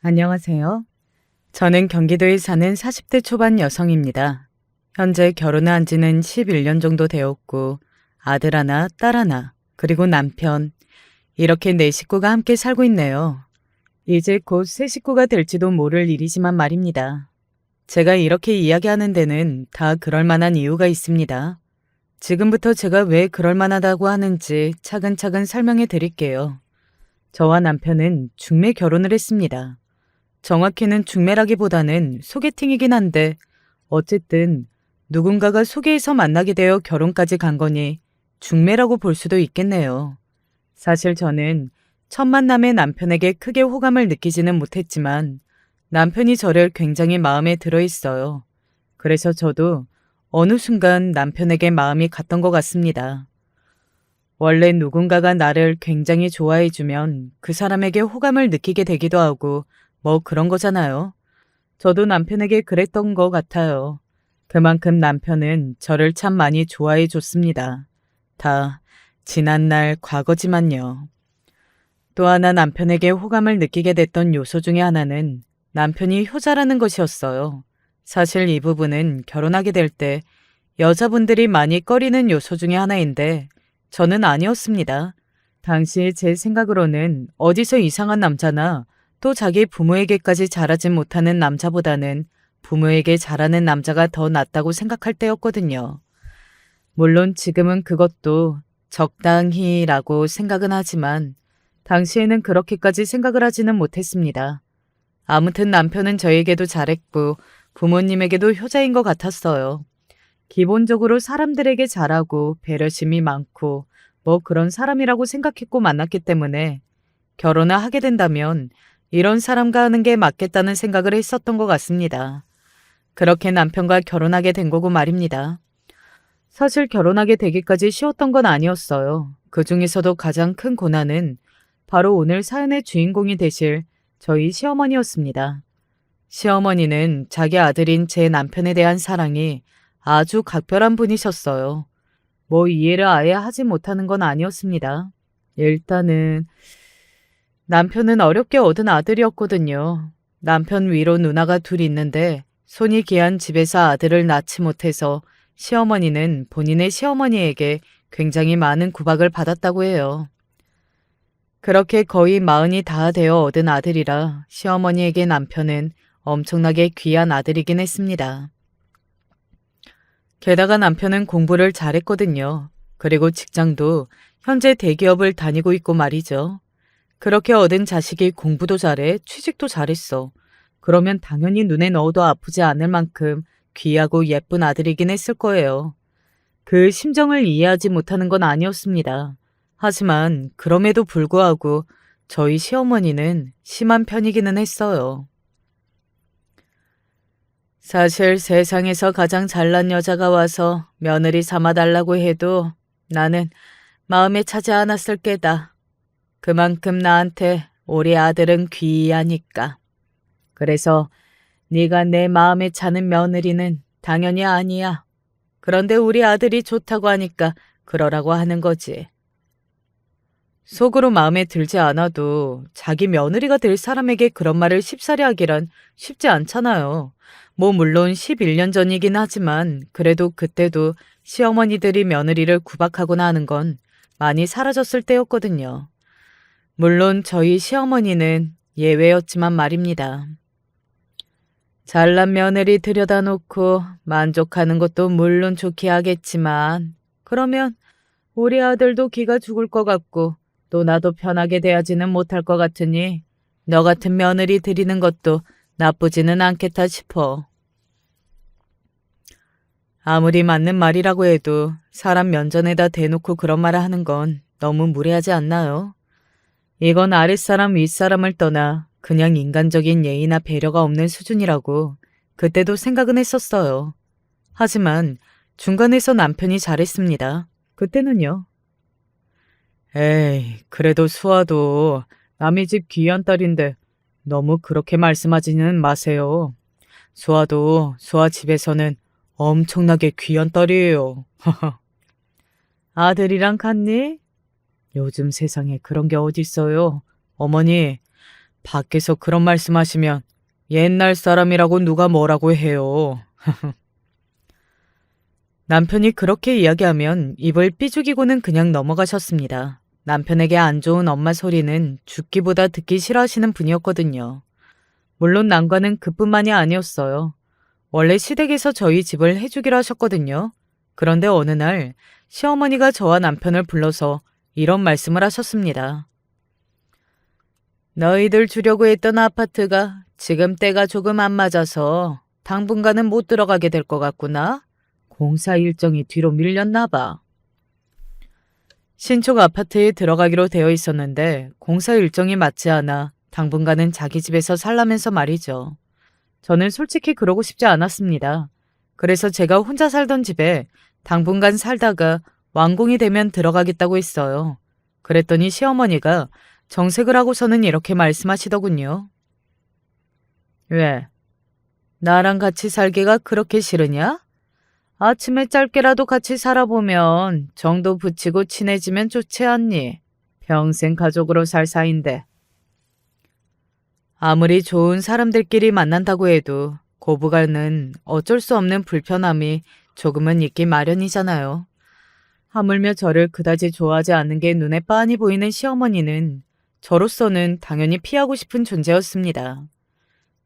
안녕하세요. 저는 경기도에 사는 40대 초반 여성입니다. 현재 결혼한 지는 11년 정도 되었고, 아들 하나, 딸 하나, 그리고 남편, 이렇게 네 식구가 함께 살고 있네요. 이제 곧 새 식구가 될지도 모를 일이지만 말입니다. 제가 이렇게 이야기하는 데는 다 그럴 만한 이유가 있습니다. 지금부터 제가 왜 그럴 만하다고 하는지 차근차근 설명해 드릴게요. 저와 남편은 중매 결혼을 했습니다. 정확히는 중매라기보다는 소개팅이긴 한데 어쨌든 누군가가 소개해서 만나게 되어 결혼까지 간 거니 중매라고 볼 수도 있겠네요. 사실 저는 첫 만남에 남편에게 크게 호감을 느끼지는 못했지만 남편이 저를 굉장히 마음에 들어 있어요. 그래서 저도 어느 순간 남편에게 마음이 갔던 것 같습니다. 원래 누군가가 나를 굉장히 좋아해주면 그 사람에게 호감을 느끼게 되기도 하고 뭐 그런 거잖아요. 저도 남편에게 그랬던 것 같아요. 그만큼 남편은 저를 참 많이 좋아해 줬습니다. 다 지난날 과거지만요. 또 하나 남편에게 호감을 느끼게 됐던 요소 중에 하나는 남편이 효자라는 것이었어요. 사실 이 부분은 결혼하게 될 때 여자분들이 많이 꺼리는 요소 중에 하나인데 저는 아니었습니다. 당시 제 생각으로는 어디서 이상한 남자나 또 자기 부모에게까지 잘하진 못하는 남자보다는 부모에게 잘하는 남자가 더 낫다고 생각할 때였거든요. 물론 지금은 그것도 적당히라고 생각은 하지만 당시에는 그렇게까지 생각을 하지는 못했습니다. 아무튼 남편은 저에게도 잘했고 부모님에게도 효자인 것 같았어요. 기본적으로 사람들에게 잘하고 배려심이 많고 뭐 그런 사람이라고 생각했고 만났기 때문에 결혼을 하게 된다면 이런 사람과 하는 게 맞겠다는 생각을 했었던 것 같습니다. 그렇게 남편과 결혼하게 된 거고 말입니다. 사실 결혼하게 되기까지 쉬웠던 건 아니었어요. 그 중에서도 가장 큰 고난은 바로 오늘 사연의 주인공이 되실 저희 시어머니였습니다. 시어머니는 자기 아들인 제 남편에 대한 사랑이 아주 각별한 분이셨어요. 뭐 이해를 아예 하지 못하는 건 아니었습니다. 일단은 남편은 어렵게 얻은 아들이었거든요. 남편 위로 누나가 둘 있는데 손이 귀한 집에서 아들을 낳지 못해서 시어머니는 본인의 시어머니에게 굉장히 많은 구박을 받았다고 해요. 그렇게 거의 마흔이 다 되어 얻은 아들이라 시어머니에게 남편은 엄청나게 귀한 아들이긴 했습니다. 게다가 남편은 공부를 잘했거든요. 그리고 직장도 현재 대기업을 다니고 있고 말이죠. 그렇게 얻은 자식이 공부도 잘해, 취직도 잘했어. 그러면 당연히 눈에 넣어도 아프지 않을 만큼 귀하고 예쁜 아들이긴 했을 거예요. 그 심정을 이해하지 못하는 건 아니었습니다. 하지만 그럼에도 불구하고 저희 시어머니는 심한 편이기는 했어요. 사실 세상에서 가장 잘난 여자가 와서 며느리 삼아달라고 해도 나는 마음에 차지 않았을 게다. 그만큼 나한테 우리 아들은 귀하니까. 그래서 네가 내 마음에 차는 며느리는 당연히 아니야. 그런데 우리 아들이 좋다고 하니까 그러라고 하는 거지. 속으로 마음에 들지 않아도 자기 며느리가 될 사람에게 그런 말을 쉽사리 하기란 쉽지 않잖아요. 뭐 물론 11년 전이긴 하지만 그래도 그때도 시어머니들이 며느리를 구박하거나 하는 건 많이 사라졌을 때였거든요. 물론 저희 시어머니는 예외였지만 말입니다. 잘난 며느리 들여다 놓고 만족하는 것도 물론 좋게 하겠지만 그러면 우리 아들도 기가 죽을 것 같고 또 나도 편하게 대하지는 못할 것 같으니 너 같은 며느리 들이는 것도 나쁘지는 않겠다 싶어. 아무리 맞는 말이라고 해도 사람 면전에다 대놓고 그런 말을 하는 건 너무 무례하지 않나요? 이건 아랫사람 윗사람을 떠나 그냥 인간적인 예의나 배려가 없는 수준이라고 그때도 생각은 했었어요. 하지만 중간에서 남편이 잘했습니다. 그때는요. 에이, 그래도 수아도 남의 집 귀한 딸인데 너무 그렇게 말씀하지는 마세요. 수아도 수아 집에서는 엄청나게 귀한 딸이에요. 아들이랑 같니? 요즘 세상에 그런 게 어딨어요. 어머니, 밖에서 그런 말씀하시면 옛날 사람이라고 누가 뭐라고 해요. 남편이 그렇게 이야기하면 입을 삐죽이고는 그냥 넘어가셨습니다. 남편에게 안 좋은 엄마 소리는 죽기보다 듣기 싫어하시는 분이었거든요. 물론 난관은 그뿐만이 아니었어요. 원래 시댁에서 저희 집을 해주기로 하셨거든요. 그런데 어느 날 시어머니가 저와 남편을 불러서 이런 말씀을 하셨습니다. 너희들 주려고 했던 아파트가 지금 때가 조금 안 맞아서 당분간은 못 들어가게 될 것 같구나. 공사 일정이 뒤로 밀렸나 봐. 신축 아파트에 들어가기로 되어 있었는데 공사 일정이 맞지 않아 당분간은 자기 집에서 살라면서 말이죠. 저는 솔직히 그러고 싶지 않았습니다. 그래서 제가 혼자 살던 집에 당분간 살다가 완공이 되면 들어가겠다고 했어요. 그랬더니 시어머니가 정색을 하고서는 이렇게 말씀하시더군요. 왜? 나랑 같이 살기가 그렇게 싫으냐? 아침에 짧게라도 같이 살아보면 정도 붙이고 친해지면 좋지 않니? 평생 가족으로 살 사이인데. 아무리 좋은 사람들끼리 만난다고 해도 고부간은 어쩔 수 없는 불편함이 조금은 있기 마련이잖아요. 하물며 저를 그다지 좋아하지 않는 게 눈에 빤히 보이는 시어머니는 저로서는 당연히 피하고 싶은 존재였습니다.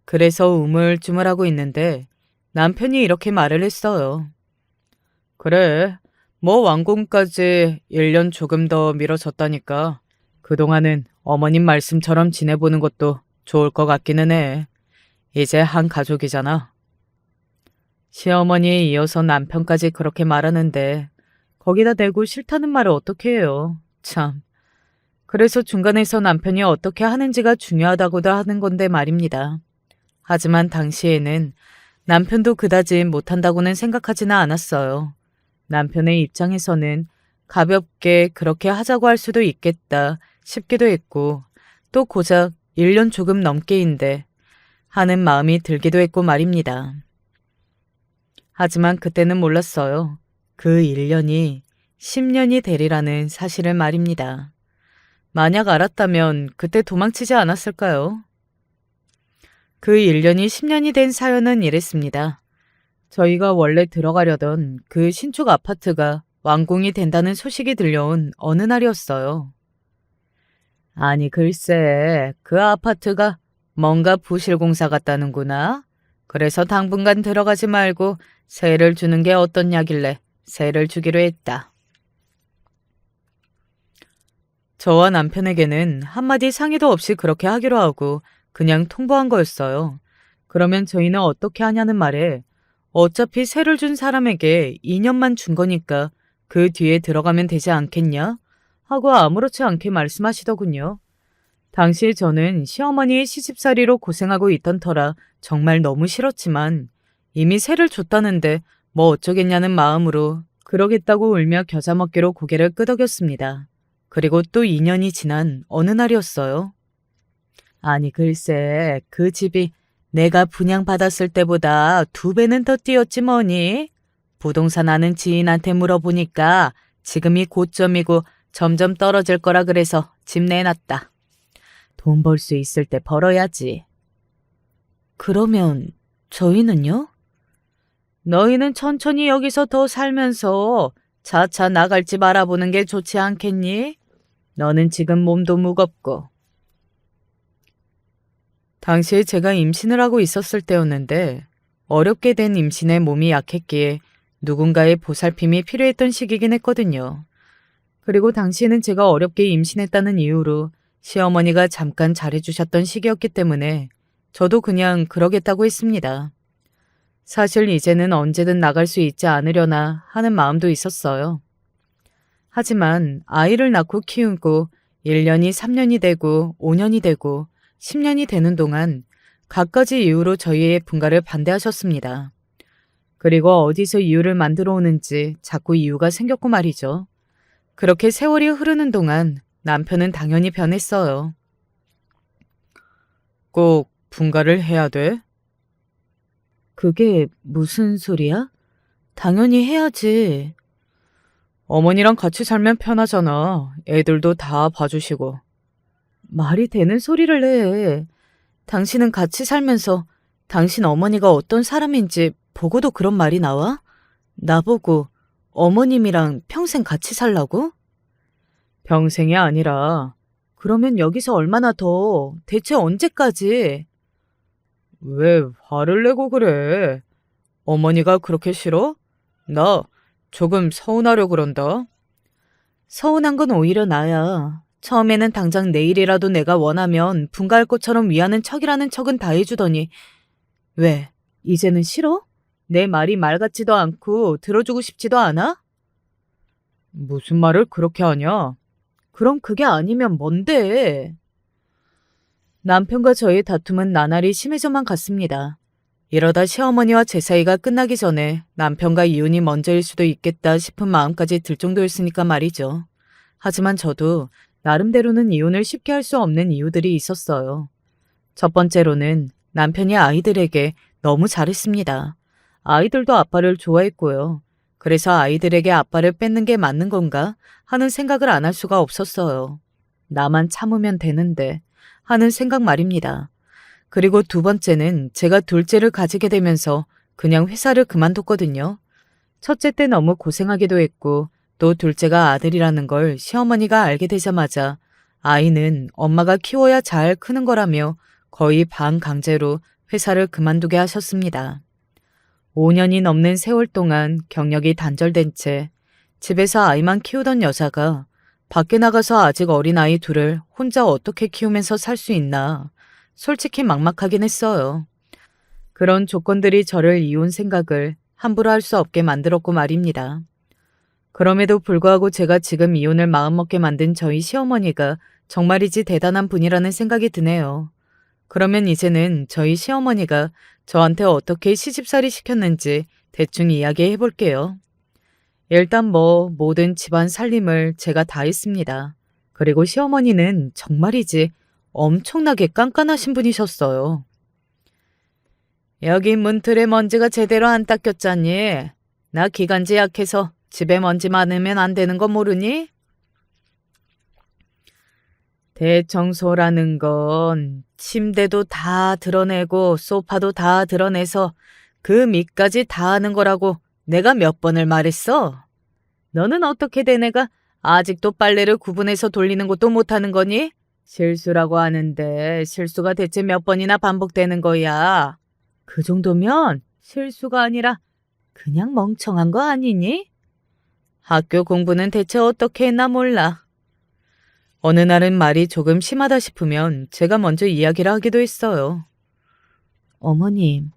그래서 우물쭈물하고 있는데 남편이 이렇게 말을 했어요. 그래, 뭐 완공까지 1년 조금 더 미뤄졌다니까 그동안은 어머님 말씀처럼 지내보는 것도 좋을 것 같기는 해. 이제 한 가족이잖아. 시어머니에 이어서 남편까지 그렇게 말하는데 거기다 대고 싫다는 말을 어떻게 해요. 참. 그래서 중간에서 남편이 어떻게 하는지가 중요하다고도 하는 건데 말입니다. 하지만 당시에는 남편도 그다지 못한다고는 생각하지는 않았어요. 남편의 입장에서는 가볍게 그렇게 하자고 할 수도 있겠다 싶기도 했고 또 고작 1년 조금 넘게인데 하는 마음이 들기도 했고 말입니다. 하지만 그때는 몰랐어요. 그 1년이 10년이 되리라는 사실을 말입니다. 만약 알았다면 그때 도망치지 않았을까요? 그 1년이 10년이 된 사연은 이랬습니다. 저희가 원래 들어가려던 그 신축 아파트가 완공이 된다는 소식이 들려온 어느 날이었어요. 아니 글쎄 그 아파트가 뭔가 부실 공사 같다는구나. 그래서 당분간 들어가지 말고 세를 주는 게 어떻냐길래 세를 주기로 했다. 저와 남편에게는 한마디 상의도 없이 그렇게 하기로 하고 그냥 통보한 거였어요. 그러면 저희는 어떻게 하냐는 말에 어차피 세를 준 사람에게 2년만 준 거니까 그 뒤에 들어가면 되지 않겠냐? 하고 아무렇지 않게 말씀하시더군요. 당시에 저는 시어머니의 시집살이로 고생하고 있던 터라 정말 너무 싫었지만 이미 세를 줬다는데 뭐 어쩌겠냐는 마음으로 그러겠다고 울며 겨자먹기로 고개를 끄덕였습니다. 그리고 또 2년이 지난 어느 날이었어요. 아니 글쎄 그 집이 내가 분양받았을 때보다 2배는 더 뛰었지 뭐니? 부동산 아는 지인한테 물어보니까 지금이 고점이고 점점 떨어질 거라 그래서 집 내놨다. 돈 벌 수 있을 때 벌어야지. 그러면 저희는요? 너희는 천천히 여기서 더 살면서 차차 나갈 집 알아보는 게 좋지 않겠니? 너는 지금 몸도 무겁고. 당시에 제가 임신을 하고 있었을 때였는데 어렵게 된 임신에 몸이 약했기에 누군가의 보살핌이 필요했던 시기긴 했거든요. 그리고 당시에는 제가 어렵게 임신했다는 이유로 시어머니가 잠깐 잘해주셨던 시기였기 때문에 저도 그냥 그러겠다고 했습니다. 사실 이제는 언제든 나갈 수 있지 않으려나 하는 마음도 있었어요. 하지만 아이를 낳고 키우고 1년이 3년이 되고 5년이 되고 10년이 되는 동안 갖가지 이유로 저희의 분가를 반대하셨습니다. 그리고 어디서 이유를 만들어 오는지 자꾸 이유가 생겼고 말이죠. 그렇게 세월이 흐르는 동안 남편은 당연히 변했어요. 꼭 분가를 해야 돼? 그게 무슨 소리야? 당연히 해야지. 어머니랑 같이 살면 편하잖아. 애들도 다 봐주시고. 말이 되는 소리를 해. 당신은 같이 살면서 당신 어머니가 어떤 사람인지 보고도 그런 말이 나와? 나보고 어머님이랑 평생 같이 살라고? 평생이 아니라 그러면 여기서 얼마나 더, 대체 언제까지? 왜 화를 내고 그래? 어머니가 그렇게 싫어? 나 조금 서운하려 그런다. 서운한 건 오히려 나야. 처음에는 당장 내일이라도 내가 원하면 분가할 것처럼 위하는 척이라는 척은 다 해주더니 왜? 이제는 싫어? 내 말이 말 같지도 않고 들어주고 싶지도 않아? 무슨 말을 그렇게 하냐? 그럼 그게 아니면 뭔데? 남편과 저의 다툼은 나날이 심해져만 갔습니다. 이러다 시어머니와 제 사이가 끝나기 전에 남편과 이혼이 먼저일 수도 있겠다 싶은 마음까지 들 정도였으니까 말이죠. 하지만 저도 나름대로는 이혼을 쉽게 할 수 없는 이유들이 있었어요. 첫 번째로는 남편이 아이들에게 너무 잘했습니다. 아이들도 아빠를 좋아했고요. 그래서 아이들에게 아빠를 뺏는 게 맞는 건가 하는 생각을 안 할 수가 없었어요. 나만 참으면 되는데 하는 생각 말입니다. 그리고 두 번째는 제가 둘째를 가지게 되면서 그냥 회사를 그만뒀거든요. 첫째 때 너무 고생하기도 했고 또 둘째가 아들이라는 걸 시어머니가 알게 되자마자 아이는 엄마가 키워야 잘 크는 거라며 거의 반강제로 회사를 그만두게 하셨습니다. 5년이 넘는 세월 동안 경력이 단절된 채 집에서 아이만 키우던 여자가 밖에 나가서 아직 어린 아이 둘을 혼자 어떻게 키우면서 살 수 있나 솔직히 막막하긴 했어요. 그런 조건들이 저를 이혼 생각을 함부로 할 수 없게 만들었고 말입니다. 그럼에도 불구하고 제가 지금 이혼을 마음먹게 만든 저희 시어머니가 정말이지 대단한 분이라는 생각이 드네요. 그러면 이제는 저희 시어머니가 저한테 어떻게 시집살이 시켰는지 대충 이야기해 볼게요. 일단 모든 집안 살림을 제가 다 했습니다. 그리고 시어머니는 정말이지 엄청나게 깐깐하신 분이셨어요. 여기 문틀에 먼지가 제대로 안 닦였잖니? 나 기관지 약해서 집에 먼지 많으면 안 되는 거 모르니? 대청소라는 건 침대도 다 드러내고 소파도 다 드러내서 그 밑까지 다 하는 거라고 내가 몇 번을 말했어? 너는 어떻게 된 애가 아직도 빨래를 구분해서 돌리는 것도 못하는 거니? 실수라고 하는데 실수가 대체 몇 번이나 반복되는 거야? 그 정도면 실수가 아니라 그냥 멍청한 거 아니니? 학교 공부는 대체 어떻게 했나 몰라. 어느 날은 말이 조금 심하다 싶으면 제가 먼저 이야기를 하기도 했어요. 어머님,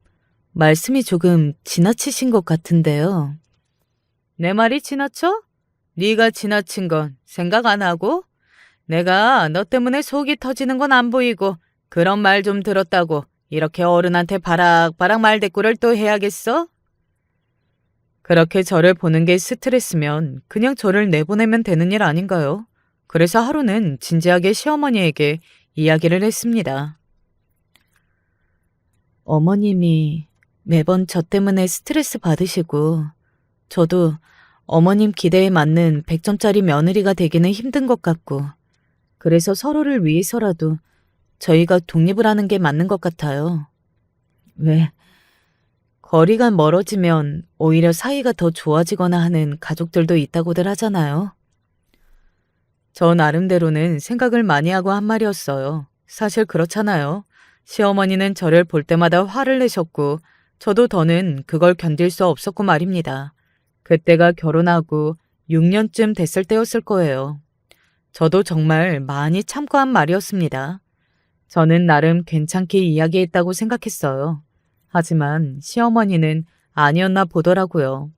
말씀이 조금 지나치신 것 같은데요. 내 말이 지나쳐? 네가 지나친 건 생각 안 하고? 내가 너 때문에 속이 터지는 건 안 보이고 그런 말 좀 들었다고 이렇게 어른한테 바락바락 말대꾸를 또 해야겠어? 그렇게 저를 보는 게 스트레스면 그냥 저를 내보내면 되는 일 아닌가요? 그래서 하루는 진지하게 시어머니에게 이야기를 했습니다. 어머님이 매번 저 때문에 스트레스 받으시고 저도 어머님 기대에 맞는 100점짜리 며느리가 되기는 힘든 것 같고 그래서 서로를 위해서라도 저희가 독립을 하는 게 맞는 것 같아요. 왜? 거리가 멀어지면 오히려 사이가 더 좋아지거나 하는 가족들도 있다고들 하잖아요. 저 나름대로는 생각을 많이 하고 한 말이었어요. 사실 그렇잖아요. 시어머니는 저를 볼 때마다 화를 내셨고 저도 더는 그걸 견딜 수 없었고 말입니다. 그때가 결혼하고 6년쯤 됐을 때였을 거예요. 저도 정말 많이 참고 한 말이었습니다. 저는 나름 괜찮게 이야기했다고 생각했어요. 하지만 시어머니는 아니었나 보더라고요.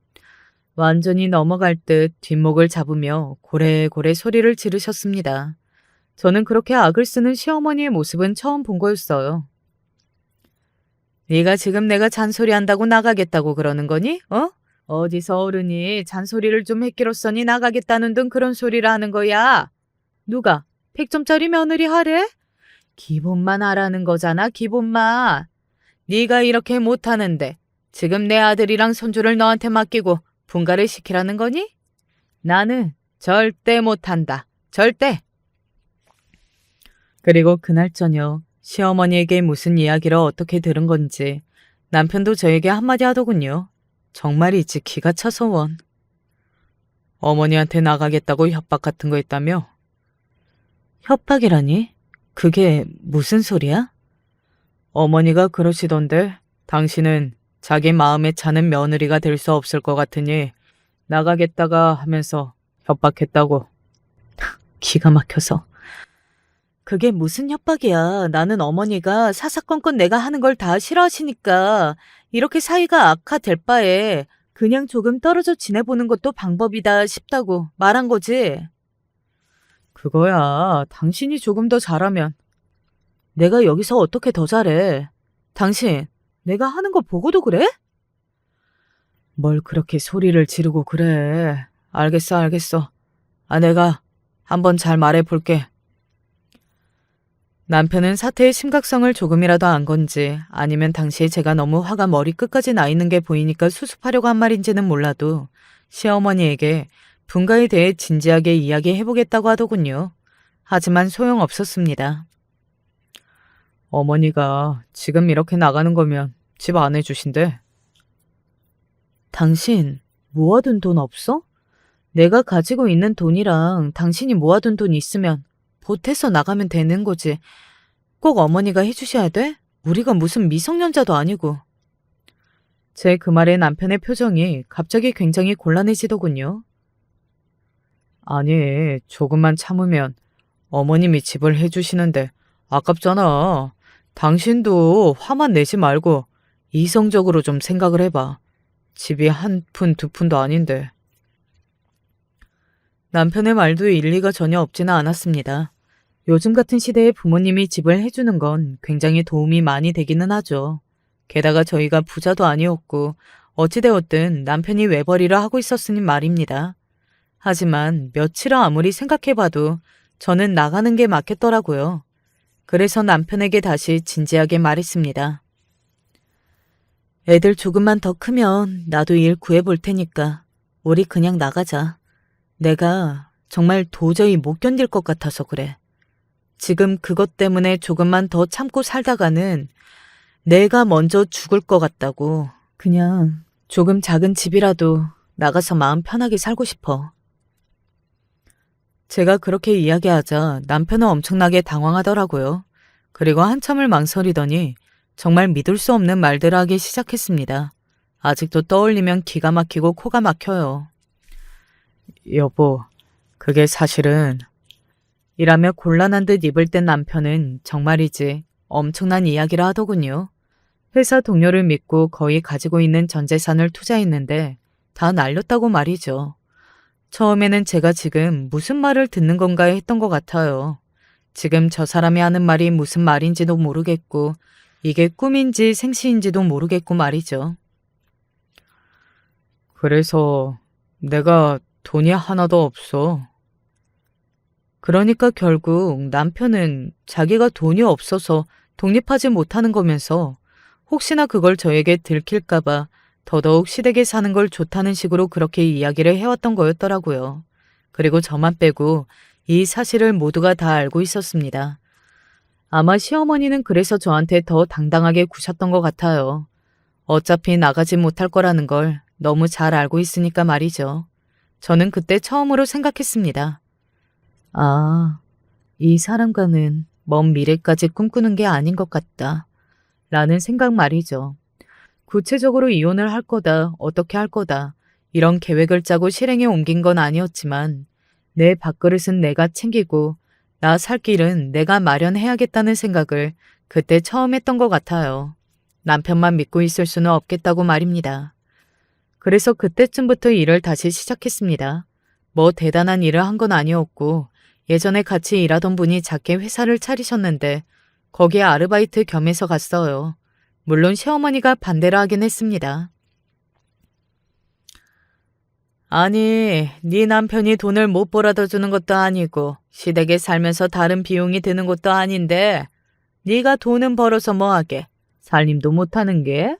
완전히 넘어갈 듯 뒷목을 잡으며 고래고래 소리를 지르셨습니다. 저는 그렇게 악을 쓰는 시어머니의 모습은 처음 본 거였어요. 네가 지금 내가 잔소리한다고 나가겠다고 그러는 거니? 어디서 어른이 잔소리를 좀 했기로써니 나가겠다는 등 그런 소리를 하는 거야. 누가 100점짜리 며느리 하래? 기본만 하라는 거잖아, 기본만. 네가 이렇게 못하는데 지금 내 아들이랑 손주를 너한테 맡기고 분가를 시키라는 거니? 나는 절대 못한다. 절대. 그리고 그날 저녁 시어머니에게 무슨 이야기를 어떻게 들은 건지 남편도 저에게 한마디 하더군요. 정말이지 기가 차서 원. 어머니한테 나가겠다고 협박 같은 거 했다며? 협박이라니? 그게 무슨 소리야? 어머니가 그러시던데 당신은 자기 마음에 차는 며느리가 될 수 없을 것 같으니 나가겠다가 하면서 협박했다고. 기가 막혀서. 그게 무슨 협박이야. 나는 어머니가 사사건건 내가 하는 걸 다 싫어하시니까 이렇게 사이가 악화될 바에 그냥 조금 떨어져 지내보는 것도 방법이다 싶다고 말한 거지. 그거야. 당신이 조금 더 잘하면. 내가 여기서 어떻게 더 잘해? 당신, 내가 하는 거 보고도 그래? 뭘 그렇게 소리를 지르고 그래. 알겠어, 알겠어. 내가 한번 잘 말해볼게. 남편은 사태의 심각성을 조금이라도 안 건지 아니면 당시에 제가 너무 화가 머리 끝까지 나 있는 게 보이니까 수습하려고 한 말인지는 몰라도 시어머니에게 분가에 대해 진지하게 이야기해보겠다고 하더군요. 하지만 소용없었습니다. 어머니가 지금 이렇게 나가는 거면 집 안 해주신대. 당신 모아둔 돈 없어? 내가 가지고 있는 돈이랑 당신이 모아둔 돈 있으면 보태서 나가면 되는 거지. 꼭 어머니가 해주셔야 돼? 우리가 무슨 미성년자도 아니고. 제 그 말에 남편의 표정이 갑자기 굉장히 곤란해지더군요. 아니, 조금만 참으면 어머님이 집을 해주시는데 아깝잖아. 당신도 화만 내지 말고 이성적으로 좀 생각을 해봐. 집이 한 푼, 두 푼도 아닌데. 남편의 말도 일리가 전혀 없지는 않았습니다. 요즘 같은 시대에 부모님이 집을 해주는 건 굉장히 도움이 많이 되기는 하죠. 게다가 저희가 부자도 아니었고 어찌되었든 남편이 외벌이를 하고 있었으니 말입니다. 하지만 며칠을 아무리 생각해봐도 저는 나가는 게 맞겠더라고요. 그래서 남편에게 다시 진지하게 말했습니다. 애들 조금만 더 크면 나도 일 구해볼 테니까 우리 그냥 나가자. 내가 정말 도저히 못 견딜 것 같아서 그래. 지금 그것 때문에 조금만 더 참고 살다가는 내가 먼저 죽을 것 같다고. 그냥 조금 작은 집이라도 나가서 마음 편하게 살고 싶어. 제가 그렇게 이야기하자 남편은 엄청나게 당황하더라고요. 그리고 한참을 망설이더니 정말 믿을 수 없는 말들을 하기 시작했습니다. 아직도 떠올리면 기가 막히고 코가 막혀요. 여보, 그게 사실은... 이라며 곤란한 듯 입을 뗀 남편은 정말이지 엄청난 이야기를 하더군요. 회사 동료를 믿고 거의 가지고 있는 전 재산을 투자했는데 다 날렸다고 말이죠. 처음에는 제가 지금 무슨 말을 듣는 건가 했던 것 같아요. 지금 저 사람이 하는 말이 무슨 말인지도 모르겠고 이게 꿈인지 생시인지도 모르겠고 말이죠. 그래서 내가 돈이 하나도 없어. 그러니까 결국 남편은 자기가 돈이 없어서 독립하지 못하는 거면서 혹시나 그걸 저에게 들킬까봐 더더욱 시댁에 사는 걸 좋다는 식으로 그렇게 이야기를 해왔던 거였더라고요. 그리고 저만 빼고 이 사실을 모두가 다 알고 있었습니다. 아마 시어머니는 그래서 저한테 더 당당하게 구셨던 것 같아요. 어차피 나가지 못할 거라는 걸 너무 잘 알고 있으니까 말이죠. 저는 그때 처음으로 생각했습니다. 아, 이 사람과는 먼 미래까지 꿈꾸는 게 아닌 것 같다. 라는 생각 말이죠. 구체적으로 이혼을 할 거다, 어떻게 할 거다, 이런 계획을 짜고 실행에 옮긴 건 아니었지만 내 밥그릇은 내가 챙기고 나 살 길은 내가 마련해야겠다는 생각을 그때 처음 했던 것 같아요. 남편만 믿고 있을 수는 없겠다고 말입니다. 그래서 그때쯤부터 일을 다시 시작했습니다. 뭐 대단한 일을 한 건 아니었고 예전에 같이 일하던 분이 작게 회사를 차리셨는데 거기에 아르바이트 겸해서 갔어요. 물론 시어머니가 반대를 하긴 했습니다. 아니, 네 남편이 돈을 못 벌어다 주는 것도 아니고 시댁에 살면서 다른 비용이 드는 것도 아닌데 네가 돈은 벌어서 뭐하게? 살림도 못하는 게?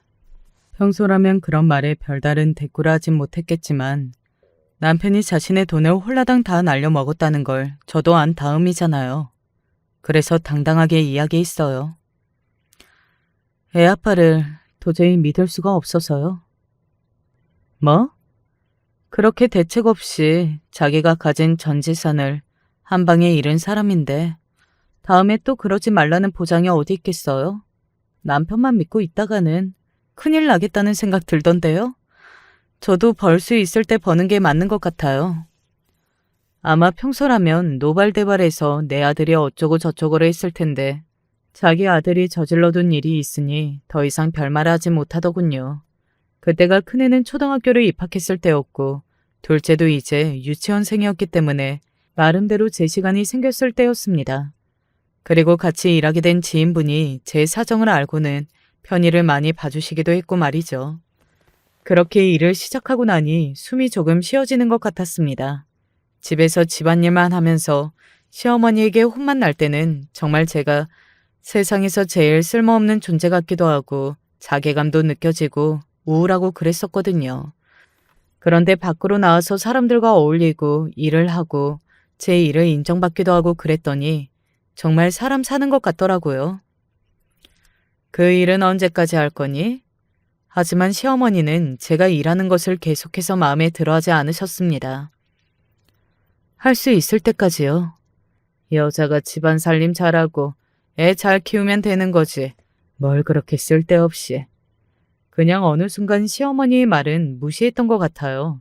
평소라면 그런 말에 별다른 대꾸를 하진 못했겠지만 남편이 자신의 돈을 홀라당 다 날려먹었다는 걸 저도 안 다음이잖아요. 그래서 당당하게 이야기했어요. 애 아빠를 도저히 믿을 수가 없어서요. 뭐? 그렇게 대책 없이 자기가 가진 전 재산을 한 방에 잃은 사람인데 다음에 또 그러지 말라는 보장이 어디 있겠어요? 남편만 믿고 있다가는 큰일 나겠다는 생각 들던데요. 저도 벌 수 있을 때 버는 게 맞는 것 같아요. 아마 평소라면 노발대발해서 내 아들이 어쩌고 저쩌고를 했을 텐데 자기 아들이 저질러둔 일이 있으니 더 이상 별말 하지 못하더군요. 그때가 큰애는 초등학교를 입학했을 때였고 둘째도 이제 유치원생이었기 때문에 나름대로 제 시간이 생겼을 때였습니다. 그리고 같이 일하게 된 지인분이 제 사정을 알고는 편의를 많이 봐주시기도 했고 말이죠. 그렇게 일을 시작하고 나니 숨이 조금 쉬어지는 것 같았습니다. 집에서 집안일만 하면서 시어머니에게 혼만 날 때는 정말 제가 세상에서 제일 쓸모없는 존재 같기도 하고 자괴감도 느껴지고 우울하고 그랬었거든요. 그런데 밖으로 나와서 사람들과 어울리고 일을 하고 제 일을 인정받기도 하고 그랬더니 정말 사람 사는 것 같더라고요. 그 일은 언제까지 할 거니? 하지만 시어머니는 제가 일하는 것을 계속해서 마음에 들어하지 않으셨습니다. 할 수 있을 때까지요. 여자가 집안 살림 잘하고 애 잘 키우면 되는 거지. 뭘 그렇게 쓸데없이. 그냥 어느 순간 시어머니의 말은 무시했던 것 같아요.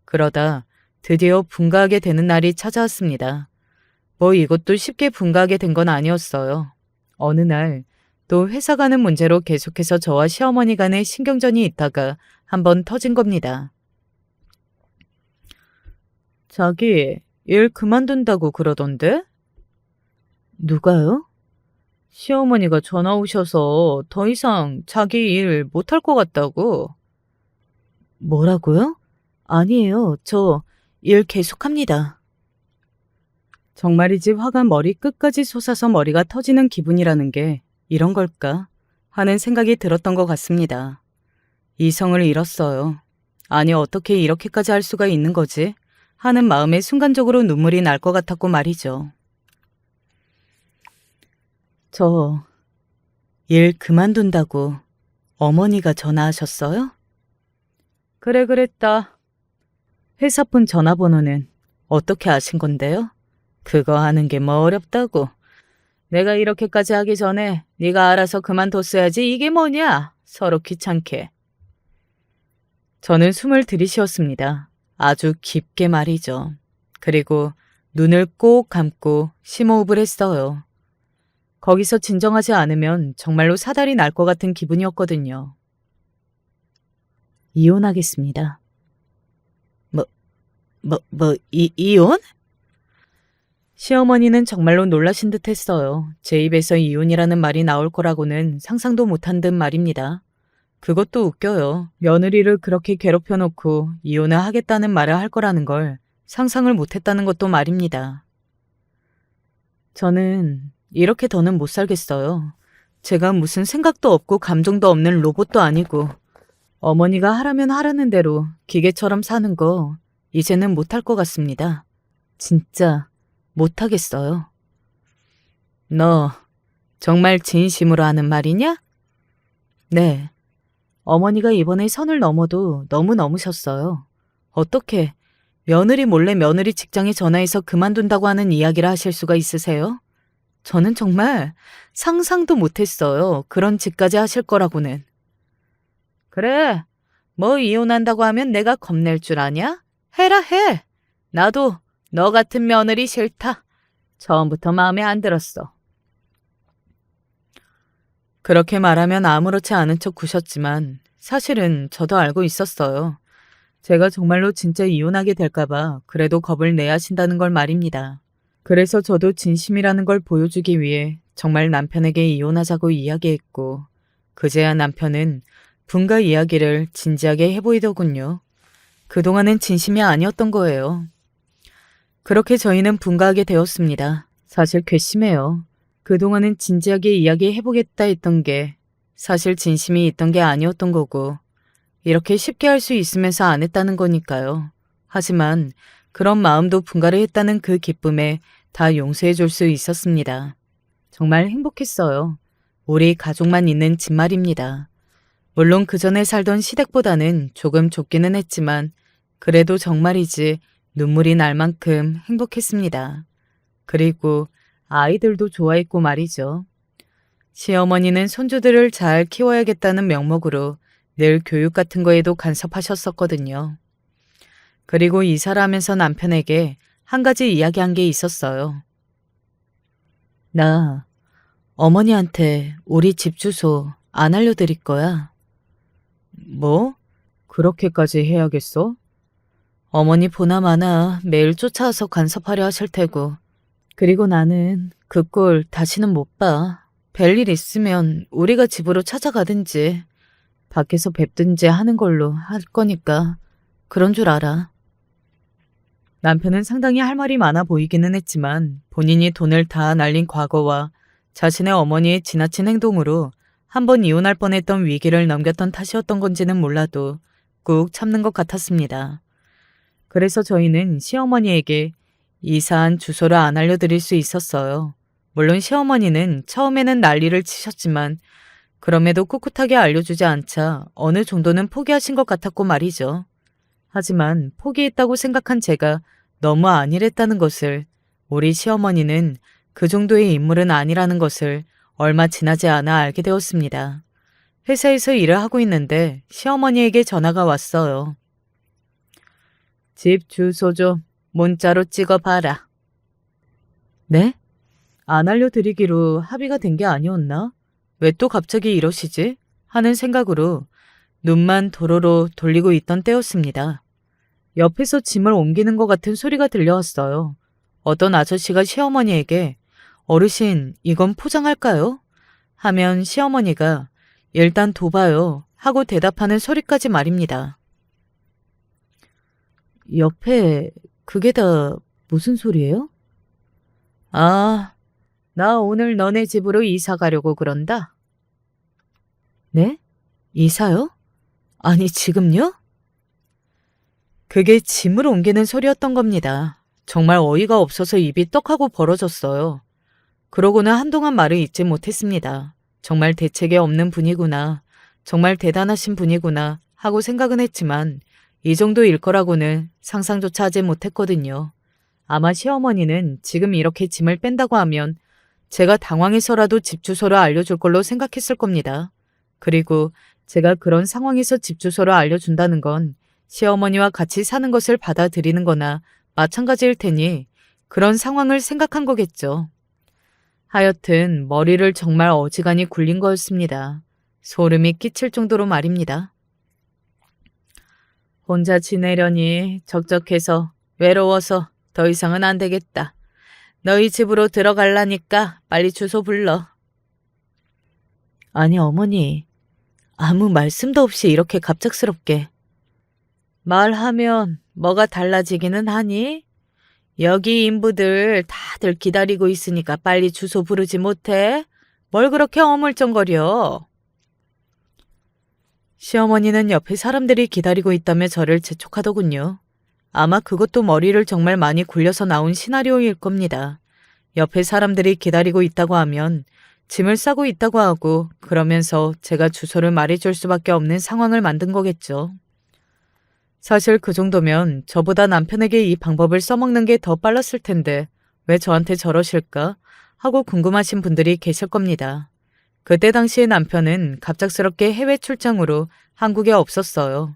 그러다 드디어 분가하게 되는 날이 찾아왔습니다. 뭐 이것도 쉽게 분가하게 된 건 아니었어요. 어느 날 또 회사 가는 문제로 계속해서 저와 시어머니 간의 신경전이 있다가 한번 터진 겁니다. 자기 일 그만둔다고 그러던데? 누가요? 시어머니가 전화 오셔서 더 이상 자기 일 못할 것 같다고. 뭐라고요? 아니에요. 저 일 계속합니다. 정말이지 화가 머리 끝까지 솟아서 머리가 터지는 기분이라는 게 이런 걸까 하는 생각이 들었던 것 같습니다. 이성을 잃었어요. 아니 어떻게 이렇게까지 할 수가 있는 거지? 하는 마음에 순간적으로 눈물이 날 것 같았고 말이죠. 저 일 그만둔다고 어머니가 전화하셨어요? 그래 그랬다. 회사분 전화번호는 어떻게 아신 건데요? 그거 하는 게 뭐 어렵다고. 내가 이렇게까지 하기 전에 네가 알아서 그만뒀어야지 이게 뭐냐? 서로 귀찮게. 저는 숨을 들이쉬었습니다. 아주 깊게 말이죠. 그리고 눈을 꼭 감고 심호흡을 했어요. 거기서 진정하지 않으면 정말로 사달이 날 것 같은 기분이었거든요. 이혼하겠습니다. 이혼? 시어머니는 정말로 놀라신 듯 했어요. 제 입에서 이혼이라는 말이 나올 거라고는 상상도 못한 듯 말입니다. 그것도 웃겨요. 며느리를 그렇게 괴롭혀놓고 이혼을 하겠다는 말을 할 거라는 걸 상상을 못했다는 것도 말입니다. 저는 이렇게 더는 못 살겠어요. 제가 무슨 생각도 없고 감정도 없는 로봇도 아니고 어머니가 하라면 하라는 대로 기계처럼 사는 거 이제는 못할 것 같습니다. 진짜 못하겠어요. 너 정말 진심으로 하는 말이냐? 네. 어머니가 이번에 선을 넘어도 너무 넘으셨어요. 어떻게 며느리 몰래 며느리 직장에 전화해서 그만둔다고 하는 이야기를 하실 수가 있으세요? 저는 정말 상상도 못했어요. 그런 짓까지 하실 거라고는. 그래, 뭐 이혼한다고 하면 내가 겁낼 줄 아냐? 해라 해. 나도 너 같은 며느리 싫다. 처음부터 마음에 안 들었어. 그렇게 말하면 아무렇지 않은 척 구셨지만 사실은 저도 알고 있었어요. 제가 정말로 진짜 이혼하게 될까봐 그래도 겁을 내야 하신다는 걸 말입니다. 그래서 저도 진심이라는 걸 보여주기 위해 정말 남편에게 이혼하자고 이야기했고 그제야 남편은 분가 이야기를 진지하게 해보이더군요. 그동안은 진심이 아니었던 거예요. 그렇게 저희는 분가하게 되었습니다. 사실 괘씸해요. 그동안은 진지하게 이야기해보겠다 했던 게 사실 진심이 있던 게 아니었던 거고 이렇게 쉽게 할 수 있으면서 안 했다는 거니까요. 하지만 그런 마음도 분가를 했다는 그 기쁨에 다 용서해 줄 수 있었습니다. 정말 행복했어요. 우리 가족만 있는 집 말입니다. 물론 그 전에 살던 시댁보다는 조금 좁기는 했지만 그래도 정말이지 눈물이 날 만큼 행복했습니다. 그리고 아이들도 좋아했고 말이죠. 시어머니는 손주들을 잘 키워야겠다는 명목으로 늘 교육 같은 거에도 간섭하셨었거든요. 그리고 이사를 하면서 남편에게 한 가지 이야기한 게 있었어요. 나 어머니한테 우리 집 주소 안 알려드릴 거야. 뭐? 그렇게까지 해야겠어? 어머니 보나마나 매일 쫓아와서 간섭하려 하실 테고. 그리고 나는 그 꼴 다시는 못 봐. 별일 있으면 우리가 집으로 찾아가든지 밖에서 뵙든지 하는 걸로 할 거니까 그런 줄 알아. 남편은 상당히 할 말이 많아 보이기는 했지만 본인이 돈을 다 날린 과거와 자신의 어머니의 지나친 행동으로 한번 이혼할 뻔했던 위기를 넘겼던 탓이었던 건지는 몰라도 꾹 참는 것 같았습니다. 그래서 저희는 시어머니에게 이사한 주소를 안 알려드릴 수 있었어요. 물론 시어머니는 처음에는 난리를 치셨지만 그럼에도 꿋꿋하게 알려주지 않자 어느 정도는 포기하신 것 같았고 말이죠. 하지만 포기했다고 생각한 제가 너무 안일했다는 것을, 우리 시어머니는 그 정도의 인물은 아니라는 것을 얼마 지나지 않아 알게 되었습니다. 회사에서 일을 하고 있는데 시어머니에게 전화가 왔어요. 집 주소 좀 문자로 찍어봐라. 네? 안 알려드리기로 합의가 된 게 아니었나? 왜 또 갑자기 이러시지? 하는 생각으로 눈만 도로로 돌리고 있던 때였습니다. 옆에서 짐을 옮기는 것 같은 소리가 들려왔어요. 어떤 아저씨가 시어머니에게 어르신, 이건 포장할까요? 하면 시어머니가 일단 둬봐요 하고 대답하는 소리까지 말입니다. 옆에 그게 다 무슨 소리예요? 아, 나 오늘 너네 집으로 이사 가려고 그런다. 네? 이사요? 아니, 지금요? 그게 짐을 옮기는 소리였던 겁니다. 정말 어이가 없어서 입이 떡하고 벌어졌어요. 그러고는 한동안 말을 잇지 못했습니다. 정말 대책이 없는 분이구나. 정말 대단하신 분이구나 하고 생각은 했지만 이 정도일 거라고는 상상조차 하지 못했거든요. 아마 시어머니는 지금 이렇게 짐을 뺀다고 하면 제가 당황해서라도 집 주소를 알려줄 걸로 생각했을 겁니다. 그리고 제가 그런 상황에서 집 주소를 알려준다는 건 시어머니와 같이 사는 것을 받아들이는 거나 마찬가지일 테니 그런 상황을 생각한 거겠죠. 하여튼 머리를 정말 어지간히 굴린 거였습니다. 소름이 끼칠 정도로 말입니다. 혼자 지내려니 적적해서 외로워서 더 이상은 안 되겠다. 너희 집으로 들어갈라니까 빨리 주소 불러. 아니 어머니, 아무 말씀도 없이 이렇게 갑작스럽게. 말하면 뭐가 달라지기는 하니? 여기 인부들 다들 기다리고 있으니까 빨리 주소 부르지 못해? 뭘 그렇게 어물쩡거려? 시어머니는 옆에 사람들이 기다리고 있다며 저를 재촉하더군요. 아마 그것도 머리를 정말 많이 굴려서 나온 시나리오일 겁니다. 옆에 사람들이 기다리고 있다고 하면 짐을 싸고 있다고 하고 그러면서 제가 주소를 말해줄 수밖에 없는 상황을 만든 거겠죠. 사실 그 정도면 저보다 남편에게 이 방법을 써먹는 게 더 빨랐을 텐데 왜 저한테 저러실까 하고 궁금하신 분들이 계실 겁니다. 그때 당시에 남편은 갑작스럽게 해외 출장으로 한국에 없었어요.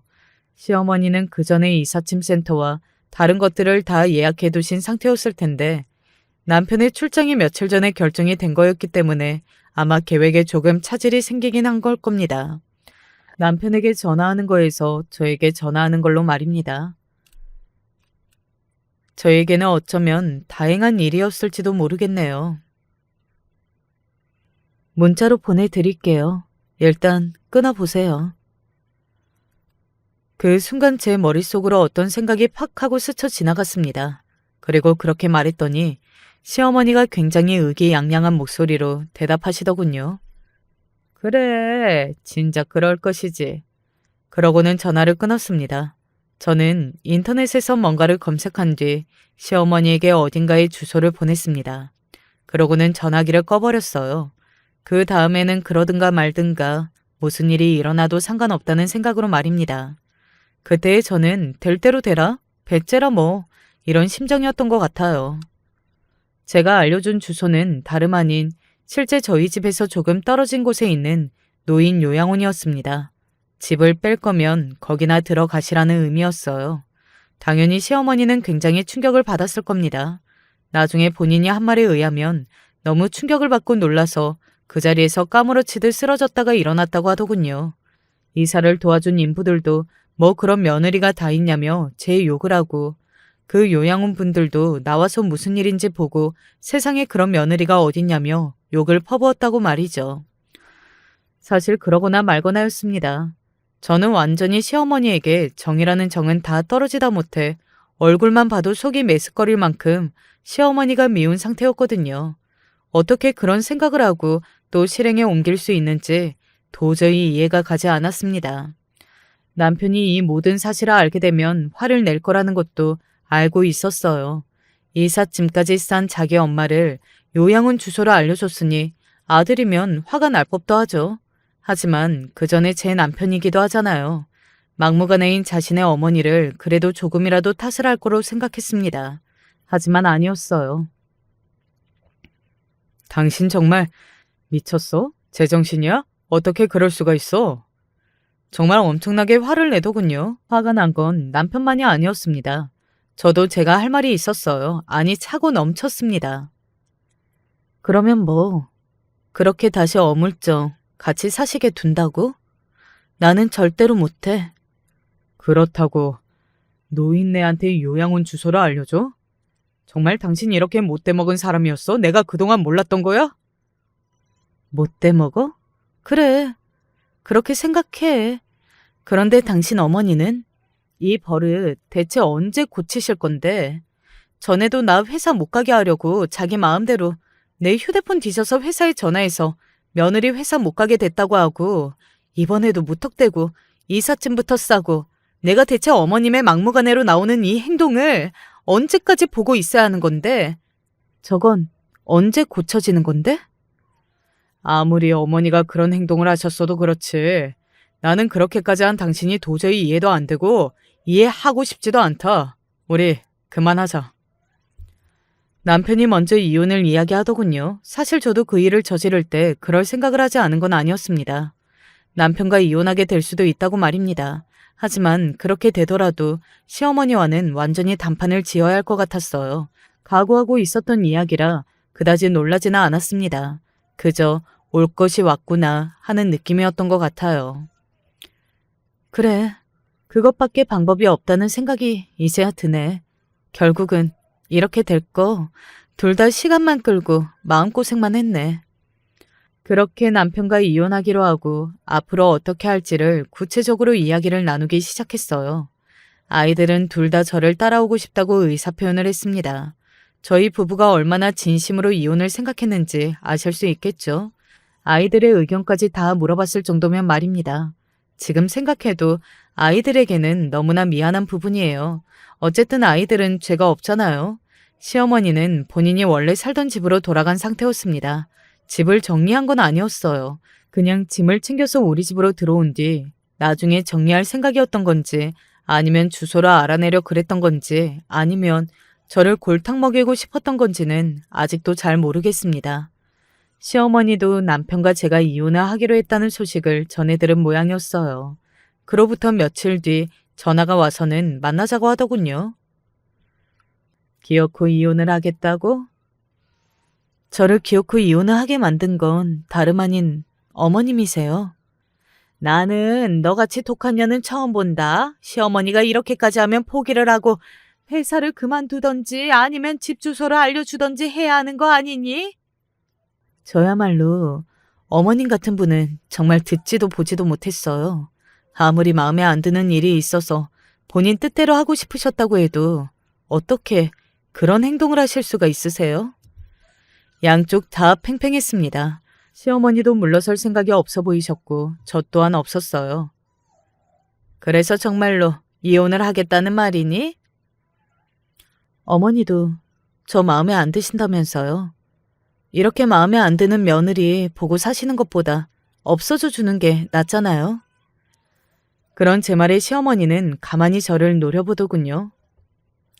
시어머니는 그 전에 이삿짐 센터와 다른 것들을 다 예약해 두신 상태였을 텐데 남편의 출장이 며칠 전에 결정이 된 거였기 때문에 아마 계획에 조금 차질이 생기긴 한 걸 겁니다. 남편에게 전화하는 거에서 저에게 전화하는 걸로 말입니다. 저에게는 어쩌면 다행한 일이었을지도 모르겠네요. 문자로 보내드릴게요. 일단 끊어보세요. 그 순간 제 머릿속으로 어떤 생각이 팍 하고 스쳐 지나갔습니다. 그리고 그렇게 말했더니 시어머니가 굉장히 의기양양한 목소리로 대답하시더군요. 그래, 진작 그럴 것이지. 그러고는 전화를 끊었습니다. 저는 인터넷에서 뭔가를 검색한 뒤 시어머니에게 어딘가에 주소를 보냈습니다. 그러고는 전화기를 꺼버렸어요. 그 다음에는 그러든가 말든가 무슨 일이 일어나도 상관없다는 생각으로 말입니다. 그때의 저는 될 대로 되라, 배째라 뭐 이런 심정이었던 것 같아요. 제가 알려준 주소는 다름 아닌 실제 저희 집에서 조금 떨어진 곳에 있는 노인 요양원이었습니다. 집을 뺄 거면 거기나 들어가시라는 의미였어요. 당연히 시어머니는 굉장히 충격을 받았을 겁니다. 나중에 본인이 한 말에 의하면 너무 충격을 받고 놀라서 그 자리에서 까무러치듯 쓰러졌다가 일어났다고 하더군요. 이사를 도와준 인부들도 뭐 그런 며느리가 다 있냐며 제 욕을 하고 그 요양원 분들도 나와서 무슨 일인지 보고 세상에 그런 며느리가 어딨냐며 욕을 퍼부었다고 말이죠. 사실 그러거나 말거나였습니다. 저는 완전히 시어머니에게 정이라는 정은 다 떨어지다 못해 얼굴만 봐도 속이 메스꺼릴 만큼 시어머니가 미운 상태였거든요. 어떻게 그런 생각을 하고 또 실행에 옮길 수 있는지 도저히 이해가 가지 않았습니다. 남편이 이 모든 사실을 알게 되면 화를 낼 거라는 것도 알고 있었어요. 이삿짐까지 싼 자기 엄마를 요양원 주소를 알려줬으니 아들이면 화가 날 법도 하죠. 하지만 그 전에 제 남편이기도 하잖아요. 막무가내인 자신의 어머니를 그래도 조금이라도 탓을 할 거로 생각했습니다. 하지만 아니었어요. 당신 정말 미쳤어? 제정신이야? 어떻게 그럴 수가 있어? 정말 엄청나게 화를 내더군요. 화가 난 건 남편만이 아니었습니다. 저도 제가 할 말이 있었어요. 아니 차고 넘쳤습니다. 그러면 뭐 그렇게 다시 어물쩡 같이 사시게 둔다고? 나는 절대로 못해. 그렇다고 노인네한테 요양원 주소를 알려줘? 정말 당신 이렇게 못돼 먹은 사람이었어? 내가 그동안 몰랐던 거야? 못돼 먹어? 그래. 그렇게 생각해. 그런데 당신 어머니는 이 버릇 대체 언제 고치실 건데? 전에도 나 회사 못 가게 하려고 자기 마음대로 내 휴대폰 뒤져서 회사에 전화해서 며느리 회사 못 가게 됐다고 하고 이번에도 무턱대고 이삿짐부터 싸고 내가 대체 어머님의 막무가내로 나오는 이 행동을 언제까지 보고 있어야 하는 건데? 저건 언제 고쳐지는 건데? 아무리 어머니가 그런 행동을 하셨어도 그렇지. 나는 그렇게까지 한 당신이 도저히 이해도 안 되고 이해하고 싶지도 않다. 우리 그만하자. 남편이 먼저 이혼을 이야기하더군요. 사실 저도 그 일을 저지를 때 그럴 생각을 하지 않은 건 아니었습니다. 남편과 이혼하게 될 수도 있다고 말입니다. 하지만 그렇게 되더라도 시어머니와는 완전히 단판을 지어야 할 것 같았어요. 각오하고 있었던 이야기라 그다지 놀라지는 않았습니다. 그저 올 것이 왔구나 하는 느낌이었던 것 같아요. 그래, 그것밖에 방법이 없다는 생각이 이제야 드네. 결국은 이렇게 될 거 둘 다 시간만 끌고 마음고생만 했네. 그렇게 남편과 이혼하기로 하고 앞으로 어떻게 할지를 구체적으로 이야기를 나누기 시작했어요. 아이들은 둘 다 저를 따라오고 싶다고 의사표현을 했습니다. 저희 부부가 얼마나 진심으로 이혼을 생각했는지 아실 수 있겠죠. 아이들의 의견까지 다 물어봤을 정도면 말입니다. 지금 생각해도 아이들에게는 너무나 미안한 부분이에요. 어쨌든 아이들은 죄가 없잖아요. 시어머니는 본인이 원래 살던 집으로 돌아간 상태였습니다. 집을 정리한 건 아니었어요. 그냥 짐을 챙겨서 우리 집으로 들어온 뒤 나중에 정리할 생각이었던 건지 아니면 주소를 알아내려 그랬던 건지 아니면 저를 골탕 먹이고 싶었던 건지는 아직도 잘 모르겠습니다. 시어머니도 남편과 제가 이혼을 하기로 했다는 소식을 전해 들은 모양이었어요. 그로부터 며칠 뒤 전화가 와서는 만나자고 하더군요. 기어코 이혼을 하겠다고? 저를 기어코 이혼을 하게 만든 건 다름 아닌 어머님이세요. 나는 너같이 독한 년은 처음 본다. 시어머니가 이렇게까지 하면 포기를 하고 회사를 그만두던지 아니면 집 주소를 알려주던지 해야 하는 거 아니니? 저야말로 어머님 같은 분은 정말 듣지도 보지도 못했어요. 아무리 마음에 안 드는 일이 있어서 본인 뜻대로 하고 싶으셨다고 해도 어떻게 그런 행동을 하실 수가 있으세요? 양쪽 다 팽팽했습니다. 시어머니도 물러설 생각이 없어 보이셨고 저 또한 없었어요. 그래서 정말로 이혼을 하겠다는 말이니? 어머니도 저 마음에 안 드신다면서요. 이렇게 마음에 안 드는 며느리 보고 사시는 것보다 없어져 주는 게 낫잖아요. 그런 제 말에 시어머니는 가만히 저를 노려보더군요.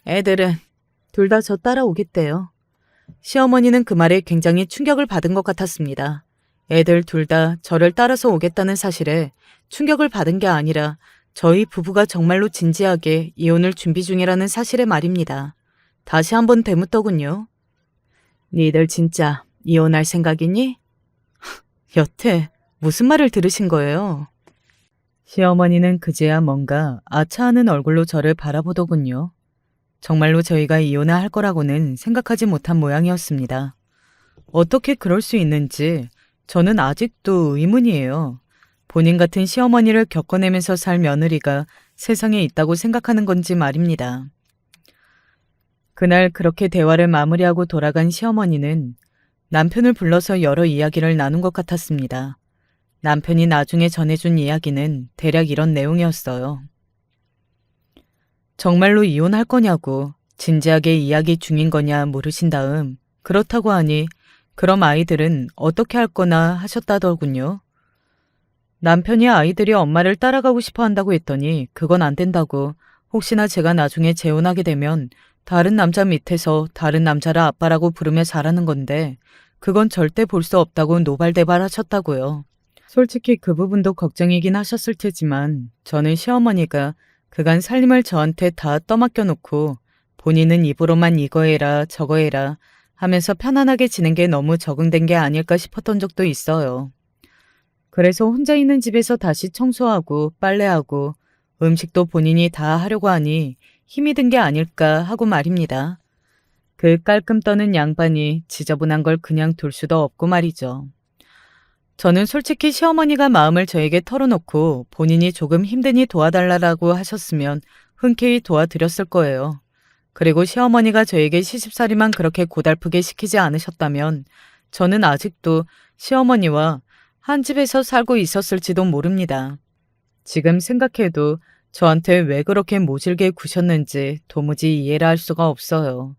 애들은 둘 다 저 따라오겠대요. 시어머니는 그 말에 굉장히 충격을 받은 것 같았습니다. 애들 둘 다 저를 따라서 오겠다는 사실에 충격을 받은 게 아니라 저희 부부가 정말로 진지하게 이혼을 준비 중이라는 사실에 말입니다. 다시 한번 되묻더군요. 니들 진짜 이혼할 생각이니? 여태 무슨 말을 들으신 거예요? 시어머니는 그제야 뭔가 아차하는 얼굴로 저를 바라보더군요. 정말로 저희가 이혼을 할 거라고는 생각하지 못한 모양이었습니다. 어떻게 그럴 수 있는지 저는 아직도 의문이에요. 본인 같은 시어머니를 겪어내면서 살 며느리가 세상에 있다고 생각하는 건지 말입니다. 그날 그렇게 대화를 마무리하고 돌아간 시어머니는 남편을 불러서 여러 이야기를 나눈 것 같았습니다. 남편이 나중에 전해준 이야기는 대략 이런 내용이었어요. 정말로 이혼할 거냐고 진지하게 이야기 중인 거냐 물으신 다음 그렇다고 하니 그럼 아이들은 어떻게 할 거나 하셨다더군요. 남편이 아이들이 엄마를 따라가고 싶어 한다고 했더니 그건 안 된다고 혹시나 제가 나중에 재혼하게 되면 다른 남자 밑에서 다른 남자를 아빠라고 부르며 자라는 건데 그건 절대 볼 수 없다고 노발대발 하셨다고요. 솔직히 그 부분도 걱정이긴 하셨을 테지만 저는 시어머니가 그간 살림을 저한테 다 떠맡겨 놓고 본인은 입으로만 이거 해라 저거 해라 하면서 편안하게 지낸 게 너무 적응된 게 아닐까 싶었던 적도 있어요. 그래서 혼자 있는 집에서 다시 청소하고 빨래하고 음식도 본인이 다 하려고 하니 힘이 든 게 아닐까 하고 말입니다. 그 깔끔 떠는 양반이 지저분한 걸 그냥 둘 수도 없고 말이죠. 저는 솔직히 시어머니가 마음을 저에게 털어놓고 본인이 조금 힘드니 도와달라고 하셨으면 흔쾌히 도와드렸을 거예요. 그리고 시어머니가 저에게 시집살이만 그렇게 고달프게 시키지 않으셨다면 저는 아직도 시어머니와 한 집에서 살고 있었을지도 모릅니다. 지금 생각해도 저한테 왜 그렇게 모질게 구셨는지 도무지 이해를 할 수가 없어요.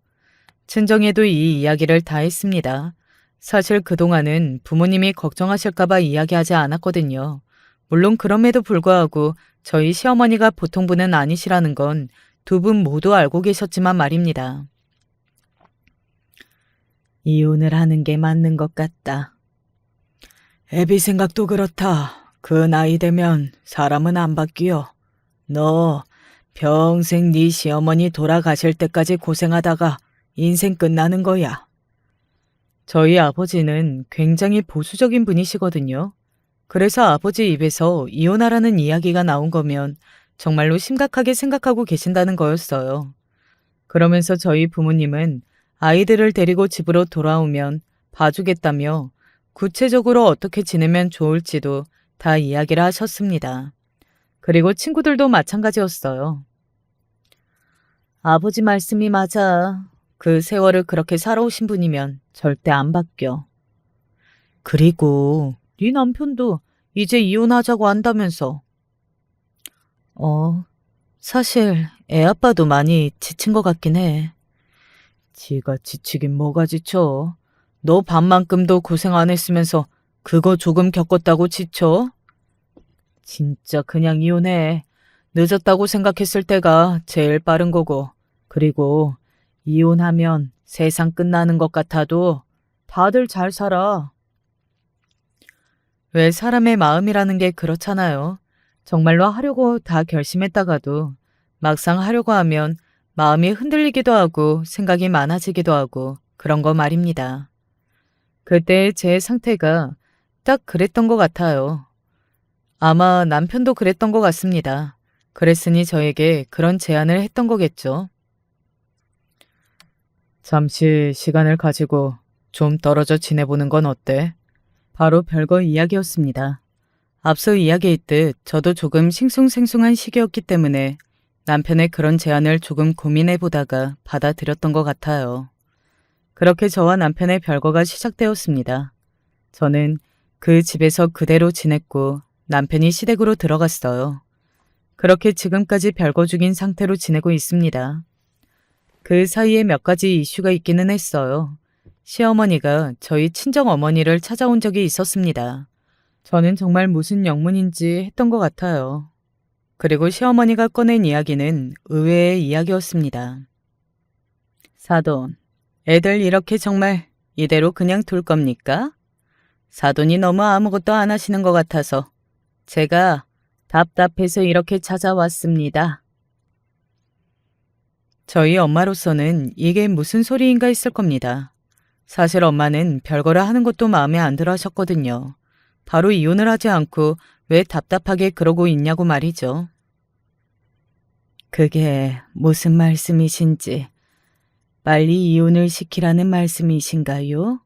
친정에도 이 이야기를 다 했습니다. 사실 그동안은 부모님이 걱정하실까봐 이야기하지 않았거든요. 물론 그럼에도 불구하고 저희 시어머니가 보통 분은 아니시라는 건 두 분 모두 알고 계셨지만 말입니다. 이혼을 하는 게 맞는 것 같다. 애비 생각도 그렇다. 그 나이 되면 사람은 안 바뀌어. 너 평생 네 시어머니 돌아가실 때까지 고생하다가 인생 끝나는 거야. 저희 아버지는 굉장히 보수적인 분이시거든요. 그래서 아버지 입에서 이혼하라는 이야기가 나온 거면 정말로 심각하게 생각하고 계신다는 거였어요. 그러면서 저희 부모님은 아이들을 데리고 집으로 돌아오면 봐주겠다며 구체적으로 어떻게 지내면 좋을지도 다 이야기를 하셨습니다. 그리고 친구들도 마찬가지였어요. 아버지 말씀이 맞아. 그 세월을 그렇게 살아오신 분이면 절대 안 바뀌어. 그리고 네 남편도 이제 이혼하자고 한다면서. 사실 애 아빠도 많이 지친 것 같긴 해. 지가 지치긴 뭐가 지쳐. 너 반만큼도 고생 안 했으면서 그거 조금 겪었다고 지쳐? 진짜 그냥 이혼해. 늦었다고 생각했을 때가 제일 빠른 거고. 그리고 이혼하면 세상 끝나는 것 같아도 다들 잘 살아. 왜 사람의 마음이라는 게 그렇잖아요. 정말로 하려고 다 결심했다가도 막상 하려고 하면 마음이 흔들리기도 하고 생각이 많아지기도 하고 그런 거 말입니다. 그때 제 상태가 딱 그랬던 것 같아요. 아마 남편도 그랬던 것 같습니다. 그랬으니 저에게 그런 제안을 했던 거겠죠. 잠시 시간을 가지고 좀 떨어져 지내보는 건 어때? 바로 별거 이야기였습니다. 앞서 이야기했듯 저도 조금 싱숭생숭한 시기였기 때문에 남편의 그런 제안을 조금 고민해보다가 받아들였던 것 같아요. 그렇게 저와 남편의 별거가 시작되었습니다. 저는 그 집에서 그대로 지냈고 남편이 시댁으로 들어갔어요. 그렇게 지금까지 별거 중인 상태로 지내고 있습니다. 그 사이에 몇 가지 이슈가 있기는 했어요. 시어머니가 저희 친정어머니를 찾아온 적이 있었습니다. 저는 정말 무슨 영문인지 했던 것 같아요. 그리고 시어머니가 꺼낸 이야기는 의외의 이야기였습니다. 사돈, 애들 이렇게 정말 이대로 그냥 둘 겁니까? 사돈이 너무 아무것도 안 하시는 것 같아서 제가 답답해서 이렇게 찾아왔습니다. 저희 엄마로서는 이게 무슨 소리인가 했을 겁니다. 사실 엄마는 별거를 하는 것도 마음에 안 들어 하셨거든요. 바로 이혼을 하지 않고 왜 답답하게 그러고 있냐고 말이죠. 그게 무슨 말씀이신지, 빨리 이혼을 시키라는 말씀이신가요?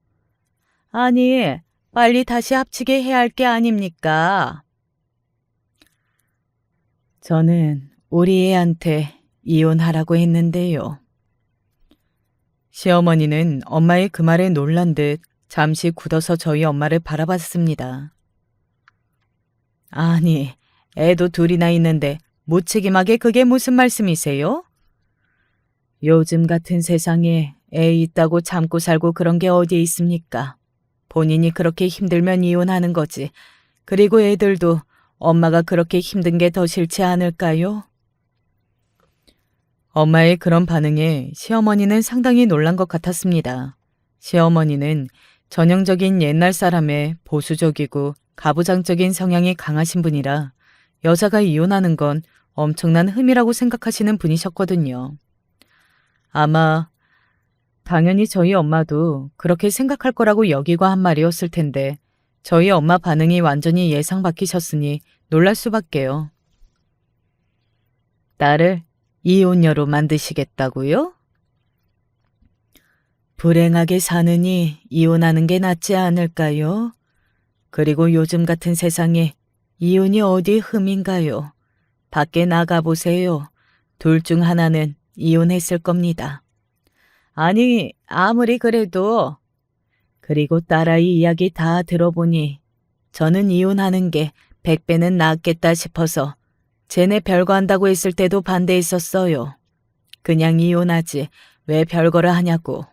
아니, 빨리 다시 합치게 해야 할 게 아닙니까? 저는 우리 애한테 이혼하라고 했는데요. 시어머니는 엄마의 그 말에 놀란 듯 잠시 굳어서 저희 엄마를 바라봤습니다. 아니, 애도 둘이나 있는데 무책임하게 그게 무슨 말씀이세요? 요즘 같은 세상에 애 있다고 참고 살고 그런 게 어디에 있습니까? 본인이 그렇게 힘들면 이혼하는 거지. 그리고 애들도 엄마가 그렇게 힘든 게 더 싫지 않을까요? 엄마의 그런 반응에 시어머니는 상당히 놀란 것 같았습니다. 시어머니는 전형적인 옛날 사람의 보수적이고 가부장적인 성향이 강하신 분이라 여자가 이혼하는 건 엄청난 흠이라고 생각하시는 분이셨거든요. 아마 당연히 저희 엄마도 그렇게 생각할 거라고 여기고 한 말이었을 텐데 저희 엄마 반응이 완전히 예상 밖이셨으니 놀랄 수밖에요. 딸을 이혼녀로 만드시겠다고요? 불행하게 사느니 이혼하는 게 낫지 않을까요? 그리고 요즘 같은 세상에 이혼이 어디 흠인가요? 밖에 나가보세요. 둘 중 하나는 이혼했을 겁니다. 아니, 아무리 그래도. 그리고 딸아이 이야기 다 들어보니 저는 이혼하는 게 100배는 낫겠다 싶어서 쟤네 별거 한다고 했을 때도 반대했었어요. 그냥 이혼하지 왜 별거를 하냐고.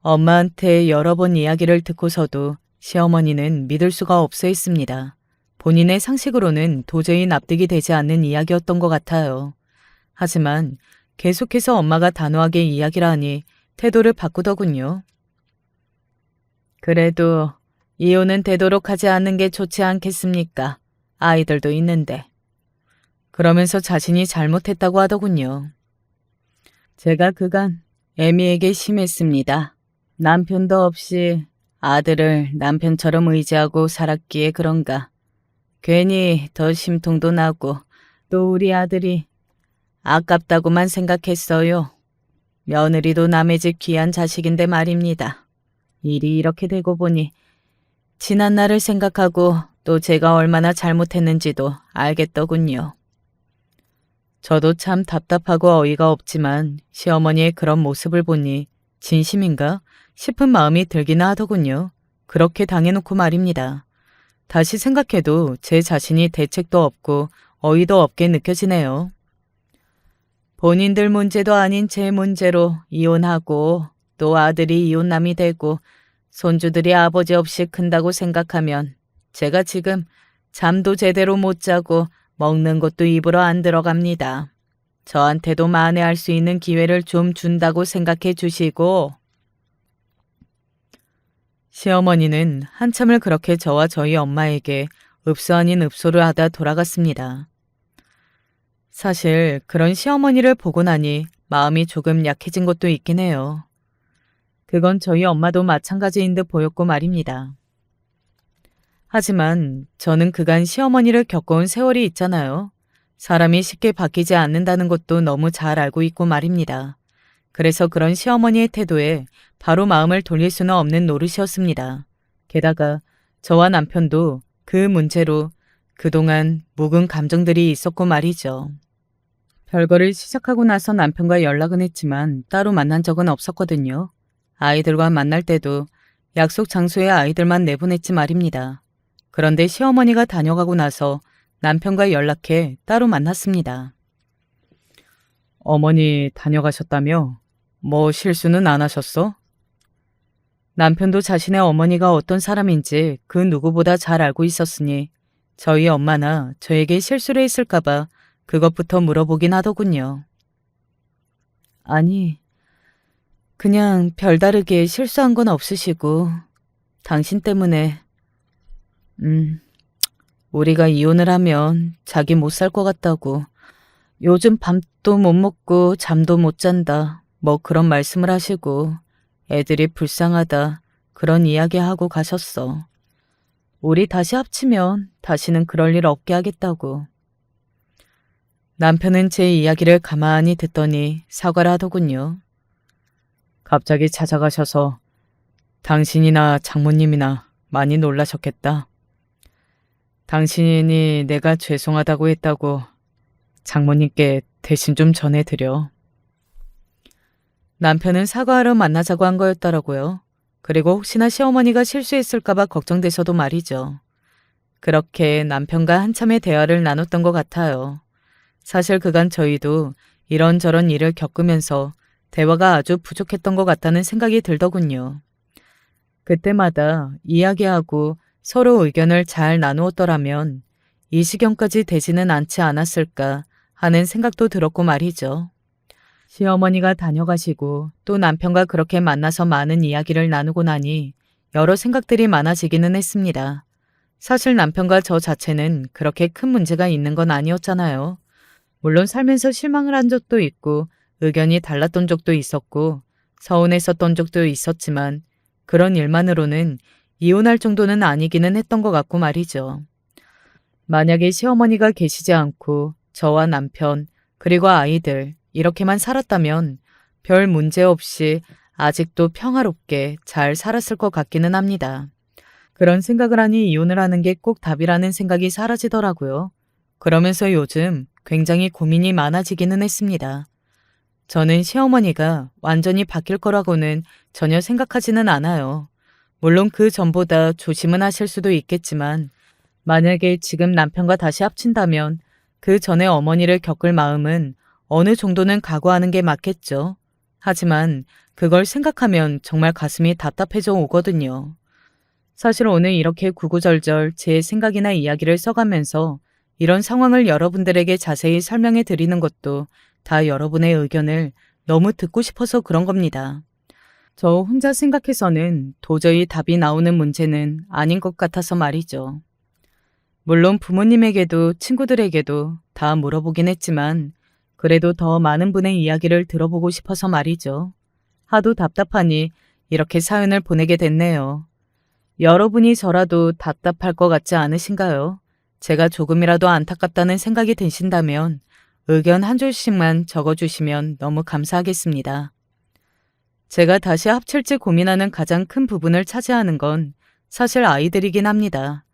엄마한테 여러 번 이야기를 듣고서도 시어머니는 믿을 수가 없어 했습니다. 본인의 상식으로는 도저히 납득이 되지 않는 이야기였던 것 같아요. 하지만 계속해서 엄마가 단호하게 이야기를 하니 태도를 바꾸더군요. 그래도 이혼은 되도록 하지 않는 게 좋지 않겠습니까? 아이들도 있는데. 그러면서 자신이 잘못했다고 하더군요. 제가 그간 애미에게 심했습니다. 남편도 없이 아들을 남편처럼 의지하고 살았기에 그런가. 괜히 더 심통도 나고 또 우리 아들이 아깝다고만 생각했어요. 며느리도 남의 집 귀한 자식인데 말입니다. 일이 이렇게 되고 보니 지난 날을 생각하고 또 제가 얼마나 잘못했는지도 알겠더군요. 저도 참 답답하고 어이가 없지만 시어머니의 그런 모습을 보니 진심인가 싶은 마음이 들기나 하더군요. 그렇게 당해놓고 말입니다. 다시 생각해도 제 자신이 대책도 없고 어이도 없게 느껴지네요. 본인들 문제도 아닌 제 문제로 이혼하고 또 아들이 이혼남이 되고 손주들이 아버지 없이 큰다고 생각하면 제가 지금 잠도 제대로 못 자고 먹는 것도 입으로 안 들어갑니다. 저한테도 만회할 수 있는 기회를 좀 준다고 생각해 주시고. 시어머니는 한참을 그렇게 저와 저희 엄마에게 읍소 아닌 읍소를 하다 돌아갔습니다. 사실 그런 시어머니를 보고 나니 마음이 조금 약해진 것도 있긴 해요. 그건 저희 엄마도 마찬가지인 듯 보였고 말입니다. 하지만 저는 그간 시어머니를 겪어온 세월이 있잖아요. 사람이 쉽게 바뀌지 않는다는 것도 너무 잘 알고 있고 말입니다. 그래서 그런 시어머니의 태도에 바로 마음을 돌릴 수는 없는 노릇이었습니다. 게다가 저와 남편도 그 문제로 그동안 묵은 감정들이 있었고 말이죠. 별거를 시작하고 나서 남편과 연락은 했지만 따로 만난 적은 없었거든요. 아이들과 만날 때도 약속 장소에 아이들만 내보냈지 말입니다. 그런데 시어머니가 다녀가고 나서 남편과 연락해 따로 만났습니다. 어머니 다녀가셨다며? 뭐 실수는 안 하셨어? 남편도 자신의 어머니가 어떤 사람인지 그 누구보다 잘 알고 있었으니 저희 엄마나 저에게 실수를 했을까봐 그것부터 물어보긴 하더군요. 아니, 그냥 별다르게 실수한 건 없으시고 당신 때문에 우리가 이혼을 하면 자기 못 살 것 같다고 요즘 밥도 못 먹고 잠도 못 잔다 뭐 그런 말씀을 하시고 애들이 불쌍하다 그런 이야기하고 가셨어. 우리 다시 합치면 다시는 그럴 일 없게 하겠다고. 남편은 제 이야기를 가만히 듣더니 사과를 하더군요. 갑자기 찾아가셔서 당신이나 장모님이나 많이 놀라셨겠다. 당신이 내가 죄송하다고 했다고 장모님께 대신 좀 전해드려. 남편은 사과하러 만나자고 한 거였더라고요. 그리고 혹시나 시어머니가 실수했을까봐 걱정되셔도 말이죠. 그렇게 남편과 한참의 대화를 나눴던 것 같아요. 사실 그간 저희도 이런저런 일을 겪으면서 대화가 아주 부족했던 것 같다는 생각이 들더군요. 그때마다 이야기하고 서로 의견을 잘 나누었더라면 이 시경까지 되지는 않지 않았을까 하는 생각도 들었고 말이죠. 시어머니가 다녀가시고 또 남편과 그렇게 만나서 많은 이야기를 나누고 나니 여러 생각들이 많아지기는 했습니다. 사실 남편과 저 자체는 그렇게 큰 문제가 있는 건 아니었잖아요. 물론 살면서 실망을 한 적도 있고 의견이 달랐던 적도 있었고 서운했었던 적도 있었지만 그런 일만으로는 이혼할 정도는 아니기는 했던 것 같고 말이죠. 만약에 시어머니가 계시지 않고 저와 남편 그리고 아이들 이렇게만 살았다면 별 문제 없이 아직도 평화롭게 잘 살았을 것 같기는 합니다. 그런 생각을 하니 이혼을 하는 게 꼭 답이라는 생각이 사라지더라고요. 그러면서 요즘 굉장히 고민이 많아지기는 했습니다. 저는 시어머니가 완전히 바뀔 거라고는 전혀 생각하지는 않아요. 물론 그 전보다 조심은 하실 수도 있겠지만 만약에 지금 남편과 다시 합친다면 그 전에 어머니를 겪을 마음은 어느 정도는 각오하는 게 맞겠죠. 하지만 그걸 생각하면 정말 가슴이 답답해져 오거든요. 사실 오늘 이렇게 구구절절 제 생각이나 이야기를 써가면서 이런 상황을 여러분들에게 자세히 설명해 드리는 것도 다 여러분의 의견을 너무 듣고 싶어서 그런 겁니다. 저 혼자 생각해서는 도저히 답이 나오는 문제는 아닌 것 같아서 말이죠. 물론 부모님에게도 친구들에게도 다 물어보긴 했지만 그래도 더 많은 분의 이야기를 들어보고 싶어서 말이죠. 하도 답답하니 이렇게 사연을 보내게 됐네요. 여러분이 저라도 답답할 것 같지 않으신가요? 제가 조금이라도 안타깝다는 생각이 드신다면 의견 한 줄씩만 적어주시면 너무 감사하겠습니다. 제가 다시 합칠지 고민하는 가장 큰 부분을 차지하는 건 사실 아이들이긴 합니다.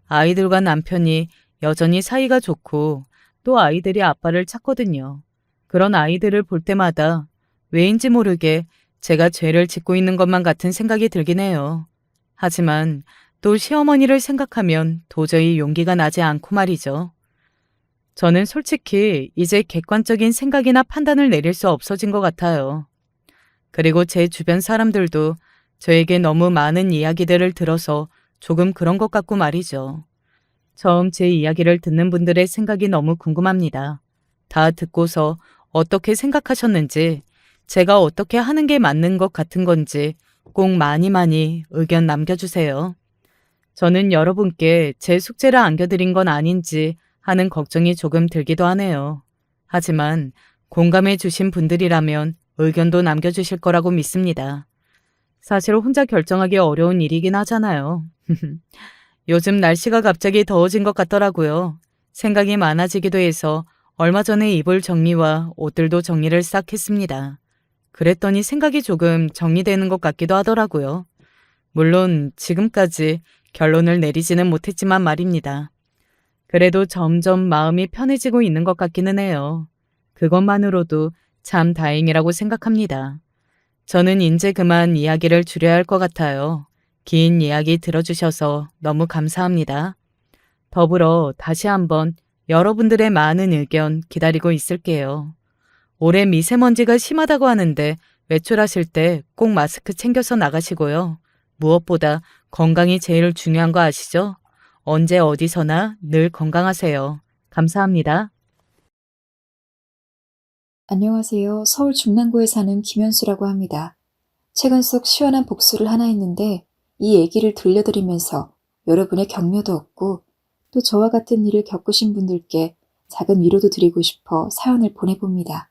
아이들과 남편이 여전히 사이가 좋고 또 아이들이 아빠를 찾거든요. 그런 아이들을 볼 때마다 왜인지 모르게 제가 죄를 짓고 있는 것만 같은 생각이 들긴 해요. 하지만 또 시어머니를 생각하면 도저히 용기가 나지 않고 말이죠. 저는 솔직히 이제 객관적인 생각이나 판단을 내릴 수 없어진 것 같아요. 그리고 제 주변 사람들도 저에게 너무 많은 이야기들을 들어서 조금 그런 것 같고 말이죠. 처음 제 이야기를 듣는 분들의 생각이 너무 궁금합니다. 다 듣고서 어떻게 생각하셨는지, 제가 어떻게 하는 게 맞는 것 같은 건지 꼭 많이 의견 남겨주세요. 저는 여러분께 제 숙제를 안겨드린 건 아닌지 하는 걱정이 조금 들기도 하네요. 하지만 공감해 주신 분들이라면 의견도 남겨주실 거라고 믿습니다. 사실 혼자 결정하기 어려운 일이긴 하잖아요. 요즘 날씨가 갑자기 더워진 것 같더라고요. 생각이 많아지기도 해서 얼마 전에 이불 정리와 옷들도 정리를 싹 했습니다. 그랬더니 생각이 조금 정리되는 것 같기도 하더라고요. 물론 지금까지 결론을 내리지는 못했지만 말입니다. 그래도 점점 마음이 편해지고 있는 것 같기는 해요. 그것만으로도 참 다행이라고 생각합니다. 저는 이제 그만 이야기를 줄여야 할 것 같아요. 긴 이야기 들어주셔서 너무 감사합니다. 더불어 다시 한번 여러분들의 많은 의견 기다리고 있을게요. 올해 미세먼지가 심하다고 하는데 외출하실 때 꼭 마스크 챙겨서 나가시고요. 무엇보다 건강이 제일 중요한 거 아시죠? 언제 어디서나 늘 건강하세요. 감사합니다. 안녕하세요. 서울 중랑구에 사는 김현수라고 합니다. 최근 속 시원한 복수를 하나 했는데 이 얘기를 들려드리면서 여러분의 격려도 얻고 또 저와 같은 일을 겪으신 분들께 작은 위로도 드리고 싶어 사연을 보내봅니다.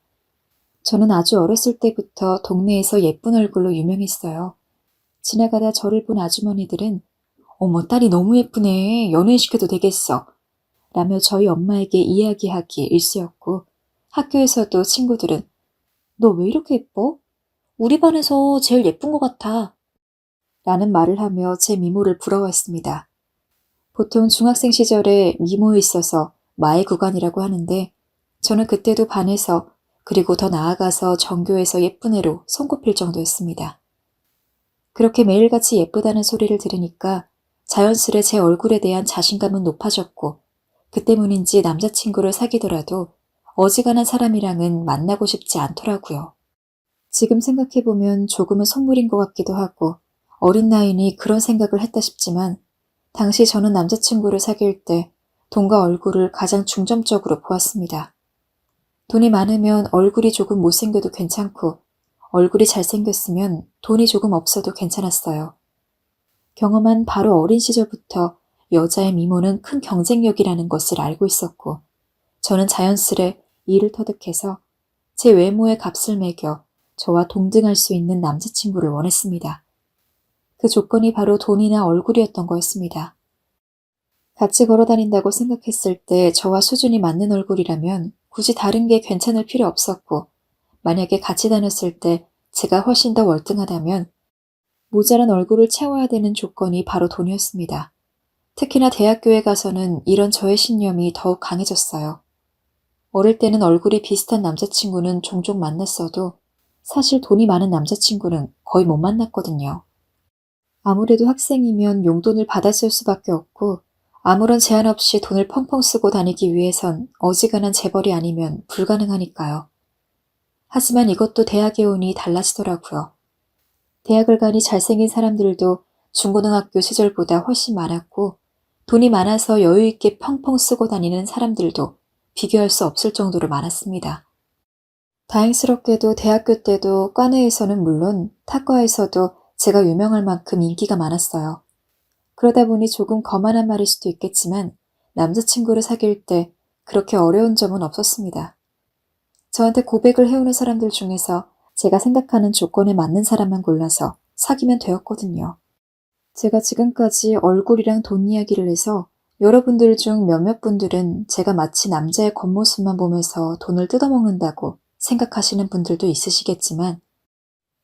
저는 아주 어렸을 때부터 동네에서 예쁜 얼굴로 유명했어요. 지나가다 저를 본 아주머니들은 어머, 딸이 너무 예쁘네. 연애시켜도 되겠어. 라며 저희 엄마에게 이야기하기 일쑤였고 학교에서도 친구들은 너 왜 이렇게 예뻐? 우리 반에서 제일 예쁜 것 같아. 라는 말을 하며 제 미모를 부러워했습니다. 보통 중학생 시절에 미모에 있어서 마의 구간이라고 하는데 저는 그때도 반에서 그리고 더 나아가서 전교에서 예쁜 애로 손꼽힐 정도였습니다. 그렇게 매일같이 예쁘다는 소리를 들으니까 자연스레 제 얼굴에 대한 자신감은 높아졌고 그 때문인지 남자친구를 사귀더라도 어지간한 사람이랑은 만나고 싶지 않더라고요. 지금 생각해보면 조금은 속물인 것 같기도 하고 어린 나이니 그런 생각을 했다 싶지만 당시 저는 남자친구를 사귈 때 돈과 얼굴을 가장 중점적으로 보았습니다. 돈이 많으면 얼굴이 조금 못생겨도 괜찮고 얼굴이 잘생겼으면 돈이 조금 없어도 괜찮았어요. 경험한 바로 어린 시절부터 여자의 미모는 큰 경쟁력이라는 것을 알고 있었고 저는 자연스레 이를 터득해서 제 외모에 값을 매겨 저와 동등할 수 있는 남자친구를 원했습니다. 그 조건이 바로 돈이나 얼굴이었던 거였습니다. 같이 걸어다닌다고 생각했을 때 저와 수준이 맞는 얼굴이라면 굳이 다른 게 괜찮을 필요 없었고 만약에 같이 다녔을 때 제가 훨씬 더 월등하다면 모자란 얼굴을 채워야 되는 조건이 바로 돈이었습니다. 특히나 대학교에 가서는 이런 저의 신념이 더욱 강해졌어요. 어릴 때는 얼굴이 비슷한 남자친구는 종종 만났어도 사실 돈이 많은 남자친구는 거의 못 만났거든요. 아무래도 학생이면 용돈을 받아 쓸 수밖에 없고 아무런 제한 없이 돈을 펑펑 쓰고 다니기 위해선 어지간한 재벌이 아니면 불가능하니까요. 하지만 이것도 대학에 오니 달라지더라고요. 대학을 가니 잘생긴 사람들도 중고등학교 시절보다 훨씬 많았고 돈이 많아서 여유 있게 펑펑 쓰고 다니는 사람들도 비교할 수 없을 정도로 많았습니다. 다행스럽게도 대학교 때도 과내에서는 물론 타과에서도 제가 유명할 만큼 인기가 많았어요. 그러다 보니 조금 거만한 말일 수도 있겠지만 남자친구를 사귈 때 그렇게 어려운 점은 없었습니다. 저한테 고백을 해오는 사람들 중에서 제가 생각하는 조건에 맞는 사람만 골라서 사귀면 되었거든요. 제가 지금까지 얼굴이랑 돈 이야기를 해서 여러분들 중 몇몇 분들은 제가 마치 남자의 겉모습만 보면서 돈을 뜯어먹는다고 생각하시는 분들도 있으시겠지만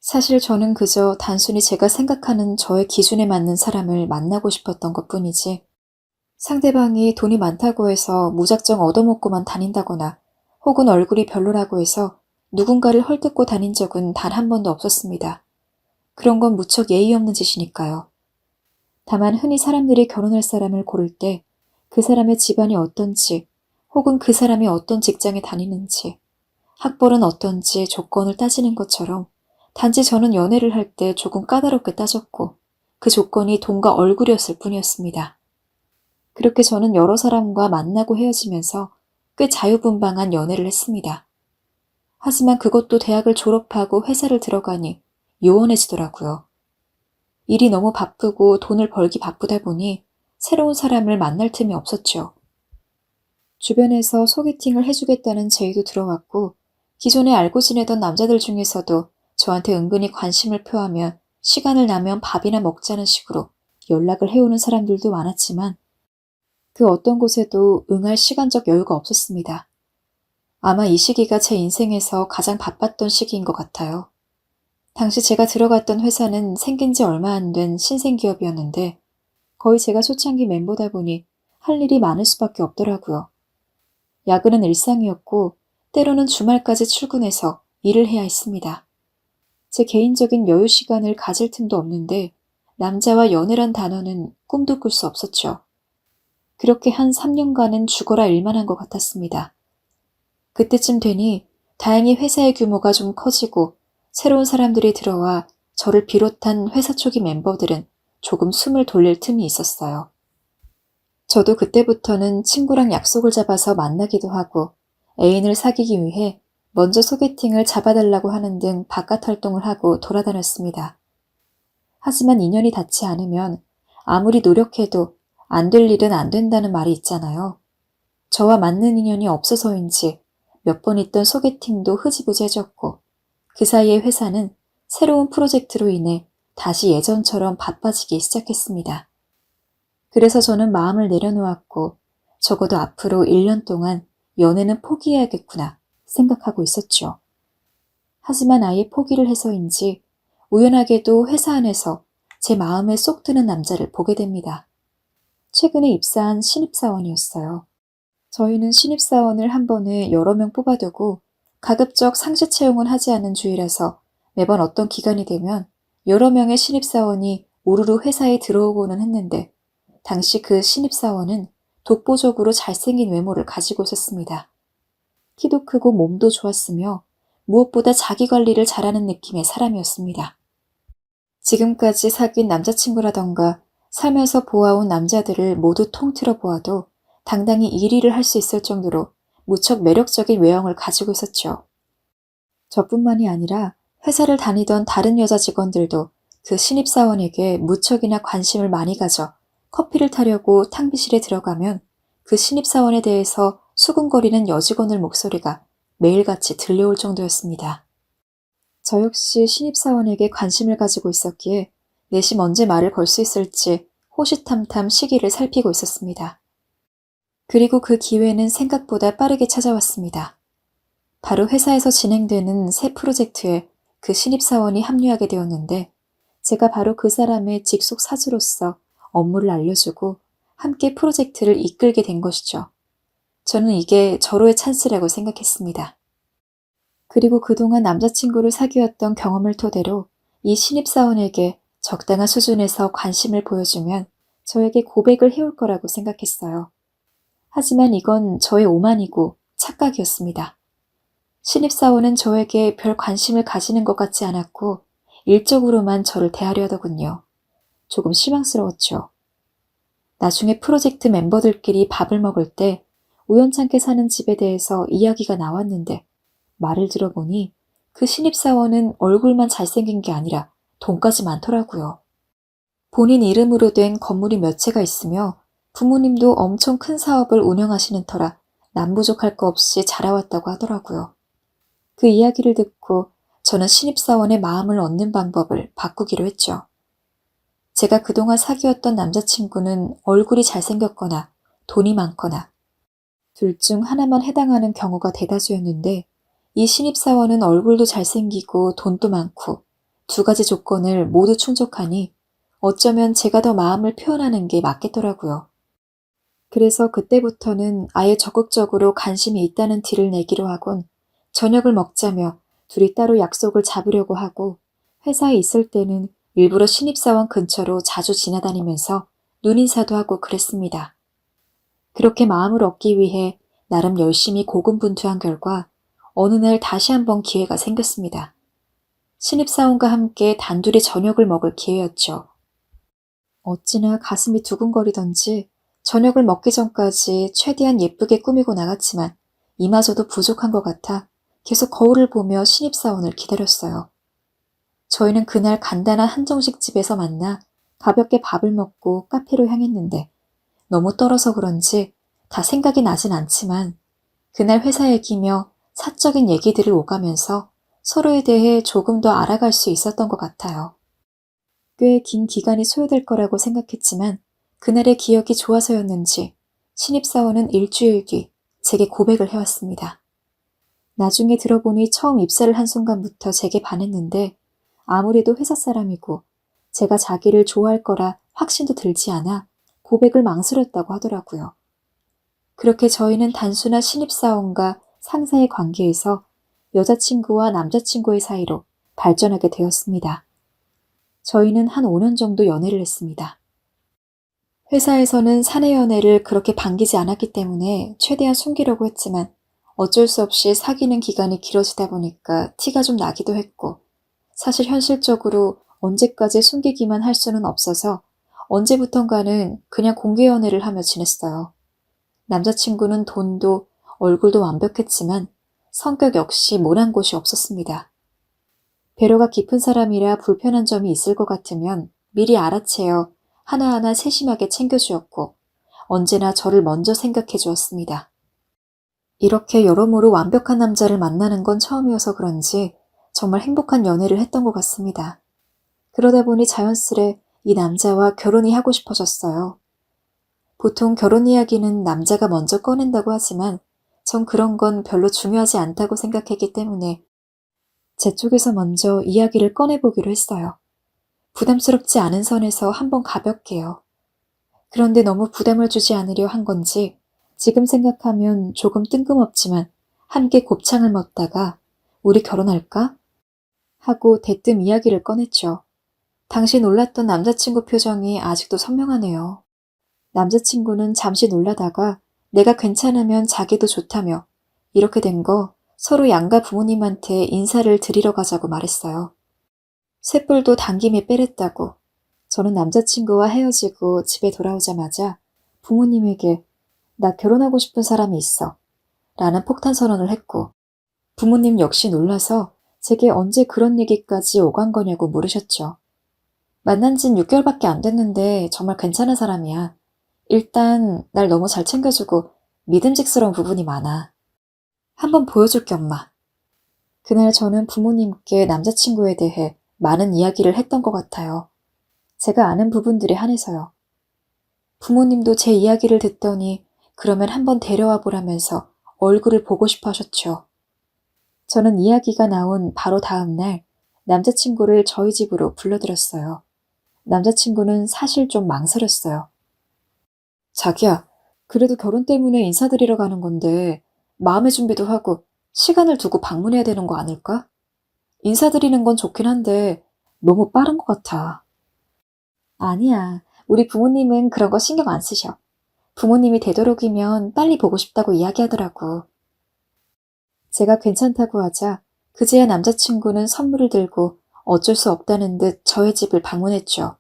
사실 저는 그저 단순히 제가 생각하는 저의 기준에 맞는 사람을 만나고 싶었던 것뿐이지 상대방이 돈이 많다고 해서 무작정 얻어먹고만 다닌다거나 혹은 얼굴이 별로라고 해서 누군가를 헐뜯고 다닌 적은 단 한 번도 없었습니다. 그런 건 무척 예의 없는 짓이니까요. 다만 흔히 사람들이 결혼할 사람을 고를 때 그 사람의 집안이 어떤지 혹은 그 사람이 어떤 직장에 다니는지 학벌은 어떤지 조건을 따지는 것처럼 단지 저는 연애를 할 때 조금 까다롭게 따졌고 그 조건이 돈과 얼굴이었을 뿐이었습니다. 그렇게 저는 여러 사람과 만나고 헤어지면서 꽤 자유분방한 연애를 했습니다. 하지만 그것도 대학을 졸업하고 회사를 들어가니 요원해지더라고요. 일이 너무 바쁘고 돈을 벌기 바쁘다 보니 새로운 사람을 만날 틈이 없었죠. 주변에서 소개팅을 해주겠다는 제의도 들어왔고 기존에 알고 지내던 남자들 중에서도 저한테 은근히 관심을 표하며 시간을 나면 밥이나 먹자는 식으로 연락을 해오는 사람들도 많았지만 그 어떤 곳에도 응할 시간적 여유가 없었습니다. 아마 이 시기가 제 인생에서 가장 바빴던 시기인 것 같아요. 당시 제가 들어갔던 회사는 생긴 지 얼마 안 된 신생기업이었는데 거의 제가 초창기 멤버다 보니 할 일이 많을 수밖에 없더라고요. 야근은 일상이었고 때로는 주말까지 출근해서 일을 해야 했습니다. 제 개인적인 여유 시간을 가질 틈도 없는데 남자와 연애란 단어는 꿈도 꿀 수 없었죠. 그렇게 한 3년간은 죽어라 일만 한 것 같았습니다. 그때쯤 되니 다행히 회사의 규모가 좀 커지고 새로운 사람들이 들어와 저를 비롯한 회사 초기 멤버들은 조금 숨을 돌릴 틈이 있었어요. 저도 그때부터는 친구랑 약속을 잡아서 만나기도 하고 애인을 사귀기 위해 먼저 소개팅을 잡아달라고 하는 등 바깥 활동을 하고 돌아다녔습니다. 하지만 인연이 닿지 않으면 아무리 노력해도 안 될 일은 안 된다는 말이 있잖아요. 저와 맞는 인연이 없어서인지 몇 번 있던 소개팅도 흐지부지해졌고 그 사이에 회사는 새로운 프로젝트로 인해 다시 예전처럼 바빠지기 시작했습니다. 그래서 저는 마음을 내려놓았고 적어도 앞으로 1년 동안 연애는 포기해야겠구나 생각하고 있었죠. 하지만 아예 포기를 해서인지 우연하게도 회사 안에서 제 마음에 쏙 드는 남자를 보게 됩니다. 최근에 입사한 신입사원이었어요. 저희는 신입사원을 한 번에 여러 명 뽑아두고 가급적 상시 채용은 하지 않는 주의라서 매번 어떤 기간이 되면 여러 명의 신입사원이 우르르 회사에 들어오고는 했는데 당시 그 신입사원은 독보적으로 잘생긴 외모를 가지고 있었습니다. 키도 크고 몸도 좋았으며 무엇보다 자기 관리를 잘하는 느낌의 사람이었습니다. 지금까지 사귄 남자친구라던가 살면서 보아온 남자들을 모두 통틀어 보아도 당당히 1위를 할 수 있을 정도로 무척 매력적인 외형을 가지고 있었죠. 저뿐만이 아니라 회사를 다니던 다른 여자 직원들도 그 신입사원에게 무척이나 관심을 많이 가져 커피를 타려고 탕비실에 들어가면 그 신입사원에 대해서 수군거리는 여직원들 목소리가 매일같이 들려올 정도였습니다. 저 역시 신입사원에게 관심을 가지고 있었기에 내심 언제 말을 걸 수 있을지 호시탐탐 시기를 살피고 있었습니다. 그리고 그 기회는 생각보다 빠르게 찾아왔습니다. 바로 회사에서 진행되는 새 프로젝트에 그 신입사원이 합류하게 되었는데 제가 바로 그 사람의 직속 사수로서 업무를 알려주고 함께 프로젝트를 이끌게 된 것이죠. 저는 이게 절호의 찬스라고 생각했습니다. 그리고 그동안 남자친구를 사귀었던 경험을 토대로 이 신입사원에게 적당한 수준에서 관심을 보여주면 저에게 고백을 해올 거라고 생각했어요. 하지만 이건 저의 오만이고 착각이었습니다. 신입사원은 저에게 별 관심을 가지는 것 같지 않았고 일적으로만 저를 대하려 하더군요. 조금 실망스러웠죠. 나중에 프로젝트 멤버들끼리 밥을 먹을 때 우연찮게 사는 집에 대해서 이야기가 나왔는데 말을 들어보니 그 신입사원은 얼굴만 잘생긴 게 아니라 돈까지 많더라고요. 본인 이름으로 된 건물이 몇 채가 있으며 부모님도 엄청 큰 사업을 운영하시는 터라 남부족할 거 없이 자라왔다고 하더라고요. 그 이야기를 듣고 저는 신입사원의 마음을 얻는 방법을 바꾸기로 했죠. 제가 그동안 사귀었던 남자친구는 얼굴이 잘생겼거나 돈이 많거나 둘 중 하나만 해당하는 경우가 대다수였는데 이 신입사원은 얼굴도 잘생기고 돈도 많고 두 가지 조건을 모두 충족하니 어쩌면 제가 더 마음을 표현하는 게 맞겠더라고요. 그래서 그때부터는 아예 적극적으로 관심이 있다는 티를 내기로 하곤 저녁을 먹자며 둘이 따로 약속을 잡으려고 하고 회사에 있을 때는 일부러 신입사원 근처로 자주 지나다니면서 눈인사도 하고 그랬습니다. 그렇게 마음을 얻기 위해 나름 열심히 고군분투한 결과 어느 날 다시 한번 기회가 생겼습니다. 신입사원과 함께 단둘이 저녁을 먹을 기회였죠. 어찌나 가슴이 두근거리던지 저녁을 먹기 전까지 최대한 예쁘게 꾸미고 나갔지만 이마저도 부족한 것 같아 계속 거울을 보며 신입사원을 기다렸어요. 저희는 그날 간단한 한정식 집에서 만나 가볍게 밥을 먹고 카페로 향했는데 너무 떨어서 그런지 다 생각이 나진 않지만 그날 회사 얘기며 사적인 얘기들을 오가면서 서로에 대해 조금 더 알아갈 수 있었던 것 같아요. 꽤 긴 기간이 소요될 거라고 생각했지만 그날의 기억이 좋아서였는지 신입사원은 일주일 뒤 제게 고백을 해왔습니다. 나중에 들어보니 처음 입사를 한 순간부터 제게 반했는데 아무래도 회사 사람이고 제가 자기를 좋아할 거라 확신도 들지 않아 고백을 망설였다고 하더라고요. 그렇게 저희는 단순한 신입사원과 상사의 관계에서 여자친구와 남자친구의 사이로 발전하게 되었습니다. 저희는 한 5년 정도 연애를 했습니다. 회사에서는 사내 연애를 그렇게 반기지 않았기 때문에 최대한 숨기려고 했지만 어쩔 수 없이 사귀는 기간이 길어지다 보니까 티가 좀 나기도 했고 사실 현실적으로 언제까지 숨기기만 할 수는 없어서 언제부턴가는 그냥 공개 연애를 하며 지냈어요. 남자친구는 돈도 얼굴도 완벽했지만 성격 역시 모난 곳이 없었습니다. 배려가 깊은 사람이라 불편한 점이 있을 것 같으면 미리 알아채어 하나하나 세심하게 챙겨주었고 언제나 저를 먼저 생각해 주었습니다. 이렇게 여러모로 완벽한 남자를 만나는 건 처음이어서 그런지 정말 행복한 연애를 했던 것 같습니다. 그러다 보니 자연스레 이 남자와 결혼이 하고 싶어졌어요. 보통 결혼 이야기는 남자가 먼저 꺼낸다고 하지만 전 그런 건 별로 중요하지 않다고 생각했기 때문에 제 쪽에서 먼저 이야기를 꺼내보기로 했어요. 부담스럽지 않은 선에서 한번 가볍게요. 그런데 너무 부담을 주지 않으려 한 건지 지금 생각하면 조금 뜬금없지만 함께 곱창을 먹다가 우리 결혼할까? 하고 대뜸 이야기를 꺼냈죠. 당시 놀랐던 남자친구 표정이 아직도 선명하네요. 남자친구는 잠시 놀라다가 내가 괜찮으면 자기도 좋다며 이렇게 된 거 서로 양가 부모님한테 인사를 드리러 가자고 말했어요. 쇳불도 당김에 빼랬다고. 저는 남자친구와 헤어지고 집에 돌아오자마자 부모님에게 나 결혼하고 싶은 사람이 있어 라는 폭탄 선언을 했고 부모님 역시 놀라서 제게 언제 그런 얘기까지 오간 거냐고 물으셨죠. 만난 진 6개월밖에 안 됐는데 정말 괜찮은 사람이야. 일단 날 너무 잘 챙겨주고 믿음직스러운 부분이 많아. 한번 보여줄게 엄마. 그날 저는 부모님께 남자친구에 대해 많은 이야기를 했던 것 같아요. 제가 아는 부분들에 한해서요. 부모님도 제 이야기를 듣더니 그러면 한번 데려와 보라면서 얼굴을 보고 싶어 하셨죠. 저는 이야기가 나온 바로 다음 날 남자친구를 저희 집으로 불러들였어요. 남자친구는 사실 좀 망설였어요. 자기야, 그래도 결혼 때문에 인사드리러 가는 건데 마음의 준비도 하고 시간을 두고 방문해야 되는 거 아닐까? 인사드리는 건 좋긴 한데 너무 빠른 것 같아. 아니야, 우리 부모님은 그런 거 신경 안 쓰셔. 부모님이 되도록이면 빨리 보고 싶다고 이야기하더라고. 제가 괜찮다고 하자 그제야 남자친구는 선물을 들고 어쩔 수 없다는 듯 저의 집을 방문했죠.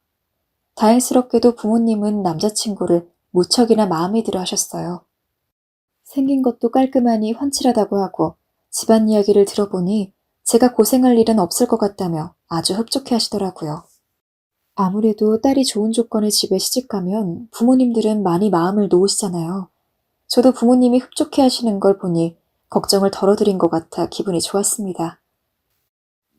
다행스럽게도 부모님은 남자친구를 무척이나 마음에 들어 하셨어요. 생긴 것도 깔끔하니 훤칠하다고 하고 집안 이야기를 들어보니 제가 고생할 일은 없을 것 같다며 아주 흡족해 하시더라고요. 아무래도 딸이 좋은 조건의 집에 시집가면 부모님들은 많이 마음을 놓으시잖아요. 저도 부모님이 흡족해 하시는 걸 보니 걱정을 덜어드린 것 같아 기분이 좋았습니다.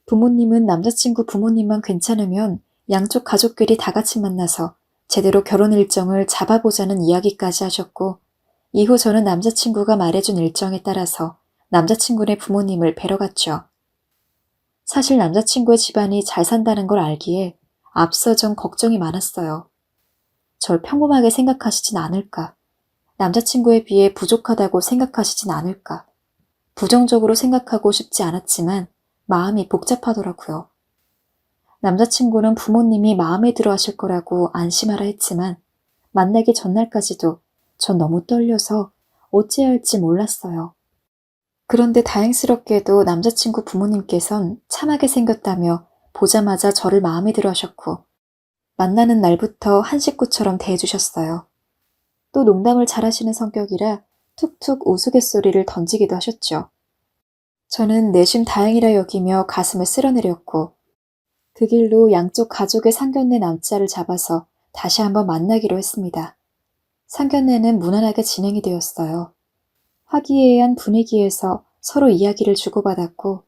부모님은 남자친구 부모님만 괜찮으면 양쪽 가족끼리 다 같이 만나서 제대로 결혼 일정을 잡아보자는 이야기까지 하셨고 이후 저는 남자친구가 말해준 일정에 따라서 남자친구네 부모님을 뵈러 갔죠. 사실 남자친구의 집안이 잘 산다는 걸 알기에 앞서 전 걱정이 많았어요. 절 평범하게 생각하시진 않을까. 남자친구에 비해 부족하다고 생각하시진 않을까. 부정적으로 생각하고 싶지 않았지만 마음이 복잡하더라고요. 남자친구는 부모님이 마음에 들어 하실 거라고 안심하라 했지만 만나기 전날까지도 전 너무 떨려서 어찌해야 할지 몰랐어요. 그런데 다행스럽게도 남자친구 부모님께선 참하게 생겼다며 보자마자 저를 마음에 들어 하셨고 만나는 날부터 한 식구처럼 대해주셨어요. 또 농담을 잘하시는 성격이라 툭툭 우스갯소리를 던지기도 하셨죠. 저는 내심 다행이라 여기며 가슴을 쓸어내렸고 그 길로 양쪽 가족의 상견례 날짜를 잡아서 다시 한번 만나기로 했습니다. 상견례는 무난하게 진행이 되었어요. 화기애애한 분위기에서 서로 이야기를 주고받았고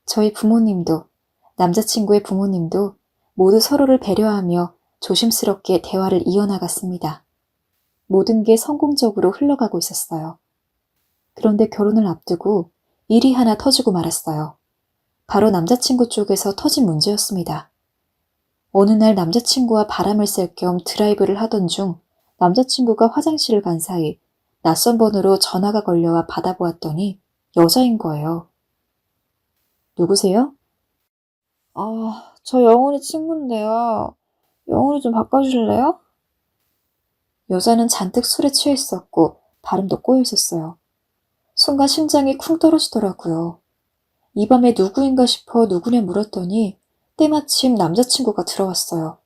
저희 부모님도 남자친구의 부모님도 모두 서로를 배려하며 조심스럽게 대화를 이어나갔습니다. 모든 게 성공적으로 흘러가고 있었어요. 그런데 결혼을 앞두고 일이 하나 터지고 말았어요. 바로 남자친구 쪽에서 터진 문제였습니다. 어느 날 남자친구와 바람을 쐴 겸 드라이브를 하던 중 남자친구가 화장실을 간 사이 낯선 번호로 전화가 걸려와 받아보았더니 여자인 거예요. 누구세요? 저 영훈이 친구인데요. 영훈이 좀 바꿔주실래요? 여자는 잔뜩 술에 취해 있었고 발음도 꼬여 있었어요. 순간 심장이 쿵 떨어지더라고요. 이 밤에 누구인가 싶어 누구냐 물었더니 때마침 남자친구가 들어왔어요.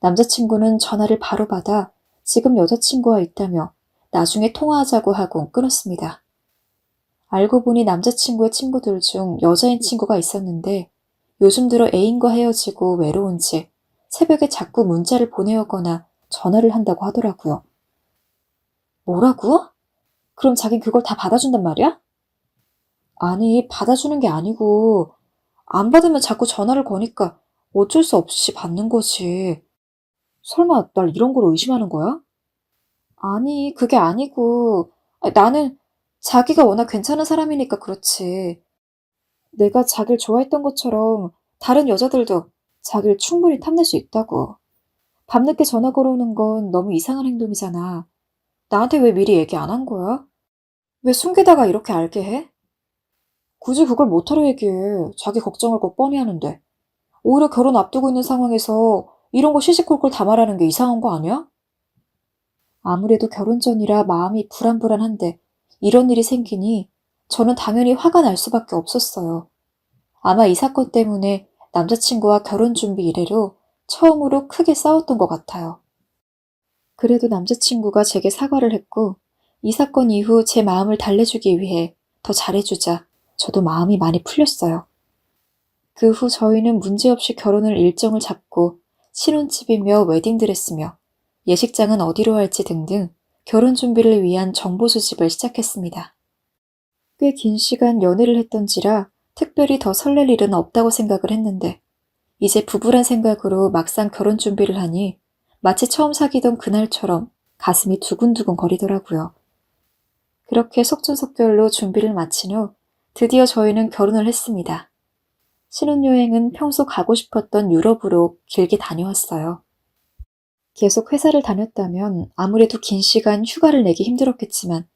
남자친구는 전화를 바로 받아 지금 여자친구와 있다며 나중에 통화하자고 하고 끊었습니다. 알고 보니 남자친구의 친구들 중 여자인 친구가 있었는데 요즘 들어 애인과 헤어지고 외로운지 새벽에 자꾸 문자를 보내오거나 전화를 한다고 하더라고요. 뭐라고? 그럼 자긴 그걸 다 받아준단 말이야? 아니, 받아주는 게 아니고 안 받으면 자꾸 전화를 거니까 어쩔 수 없이 받는 거지. 설마 날 이런 걸로 의심하는 거야? 아니, 그게 아니고 나는 자기가 워낙 괜찮은 사람이니까 그렇지. 내가 자기를 좋아했던 것처럼 다른 여자들도 자기를 충분히 탐낼 수 있다고. 밤늦게 전화 걸어오는 건 너무 이상한 행동이잖아. 나한테 왜 미리 얘기 안 한 거야? 왜 숨기다가 이렇게 알게 해? 굳이 그걸 못하러 얘기해. 자기 걱정을 꼭 뻔히 하는데. 오히려 결혼 앞두고 있는 상황에서 이런 거 시시콜콜 다 말하는 게 이상한 거 아니야? 아무래도 결혼 전이라 마음이 불안불안한데 이런 일이 생기니 저는 당연히 화가 날 수밖에 없었어요. 아마 이 사건 때문에 남자친구와 결혼 준비 이래로 처음으로 크게 싸웠던 것 같아요. 그래도 남자친구가 제게 사과를 했고 이 사건 이후 제 마음을 달래주기 위해 더 잘해주자 저도 마음이 많이 풀렸어요. 그 후 저희는 문제없이 결혼을 일정을 잡고 신혼집이며 웨딩드레스며 예식장은 어디로 할지 등등 결혼 준비를 위한 정보 수집을 시작했습니다. 꽤 긴 시간 연애를 했던지라 특별히 더 설렐 일은 없다고 생각을 했는데 이제 부부란 생각으로 막상 결혼 준비를 하니 마치 처음 사귀던 그날처럼 가슴이 두근두근 거리더라고요. 그렇게 속전속결로 준비를 마친 후 드디어 저희는 결혼을 했습니다. 신혼여행은 평소 가고 싶었던 유럽으로 길게 다녀왔어요. 계속 회사를 다녔다면 아무래도 긴 시간 휴가를 내기 힘들었겠지만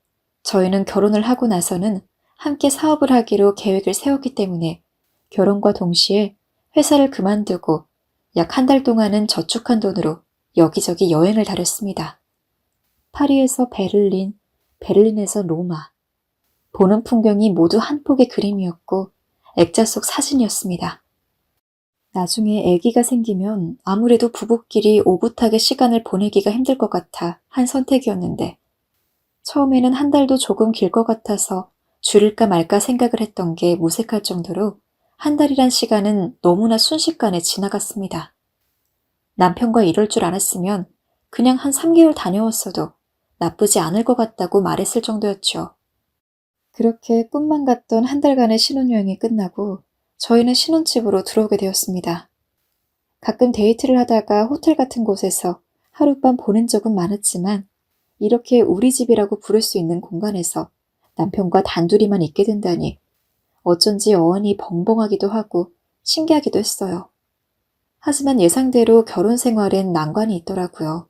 저희는 결혼을 하고 나서는 함께 사업을 하기로 계획을 세웠기 때문에 결혼과 동시에 회사를 그만두고 약 한 달 동안은 저축한 돈으로 여기저기 여행을 다녔습니다. 파리에서 베를린, 베를린에서 로마. 보는 풍경이 모두 한 폭의 그림이었고 액자 속 사진이었습니다. 나중에 아기가 생기면 아무래도 부부끼리 오붓하게 시간을 보내기가 힘들 것 같아 한 선택이었는데 처음에는 한 달도 조금 길 것 같아서 줄일까 말까 생각을 했던 게 무색할 정도로 한 달이란 시간은 너무나 순식간에 지나갔습니다. 남편과 이럴 줄 알았으면 그냥 한 3개월 다녀왔어도 나쁘지 않을 것 같다고 말했을 정도였죠. 그렇게 꿈만 같던 한 달간의 신혼여행이 끝나고 저희는 신혼집으로 들어오게 되었습니다. 가끔 데이트를 하다가 호텔 같은 곳에서 하룻밤 보낸 적은 많았지만 이렇게 우리 집이라고 부를 수 있는 공간에서 남편과 단둘이만 있게 된다니 어쩐지 어안이 벙벙하기도 하고 신기하기도 했어요. 하지만 예상대로 결혼 생활엔 난관이 있더라고요.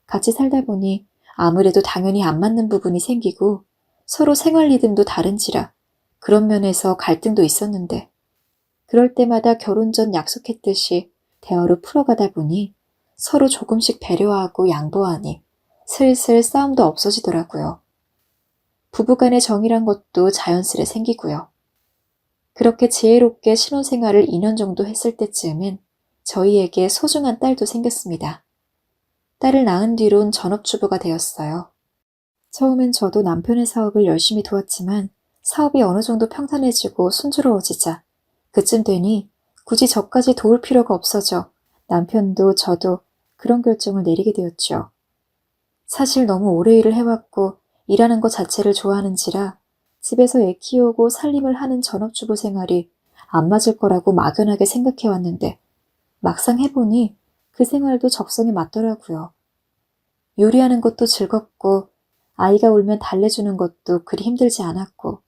같이 살다 보니 아무래도 당연히 안 맞는 부분이 생기고 서로 생활 리듬도 다른지라 그런 면에서 갈등도 있었는데 그럴 때마다 결혼 전 약속했듯이 대화로 풀어가다 보니 서로 조금씩 배려하고 양보하니 슬슬 싸움도 없어지더라고요. 부부간의 정이란 것도 자연스레 생기고요. 그렇게 지혜롭게 신혼생활을 2년 정도 했을 때쯤엔 저희에게 소중한 딸도 생겼습니다. 딸을 낳은 뒤론 전업주부가 되었어요. 처음엔 저도 남편의 사업을 열심히 도왔지만 사업이 어느 정도 평탄해지고 순조로워지자 그쯤 되니 굳이 저까지 도울 필요가 없어져 남편도 저도 그런 결정을 내리게 되었죠. 사실 너무 오래 일을 해왔고 일하는 것 자체를 좋아하는지라 집에서 애 키우고 살림을 하는 전업주부 생활이 안 맞을 거라고 막연하게 생각해왔는데 막상 해보니 그 생활도 적성에 맞더라고요. 요리하는 것도 즐겁고 아이가 울면 달래주는 것도 그리 힘들지 않았고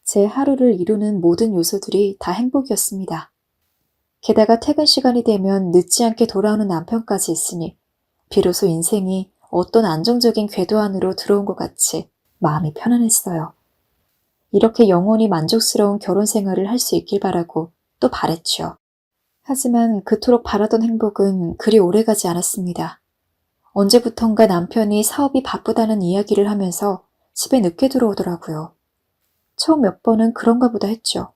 제 하루를 이루는 모든 요소들이 다 행복이었습니다. 게다가 퇴근 시간이 되면 늦지 않게 돌아오는 남편까지 있으니 비로소 인생이 어떤 안정적인 궤도 안으로 들어온 것 같이 마음이 편안했어요. 이렇게 영원히 만족스러운 결혼 생활을 할 수 있길 바라고 또 바랬죠. 하지만 그토록 바라던 행복은 그리 오래가지 않았습니다. 언제부턴가 남편이 사업이 바쁘다는 이야기를 하면서 집에 늦게 들어오더라고요. 처음 몇 번은 그런가 보다 했죠.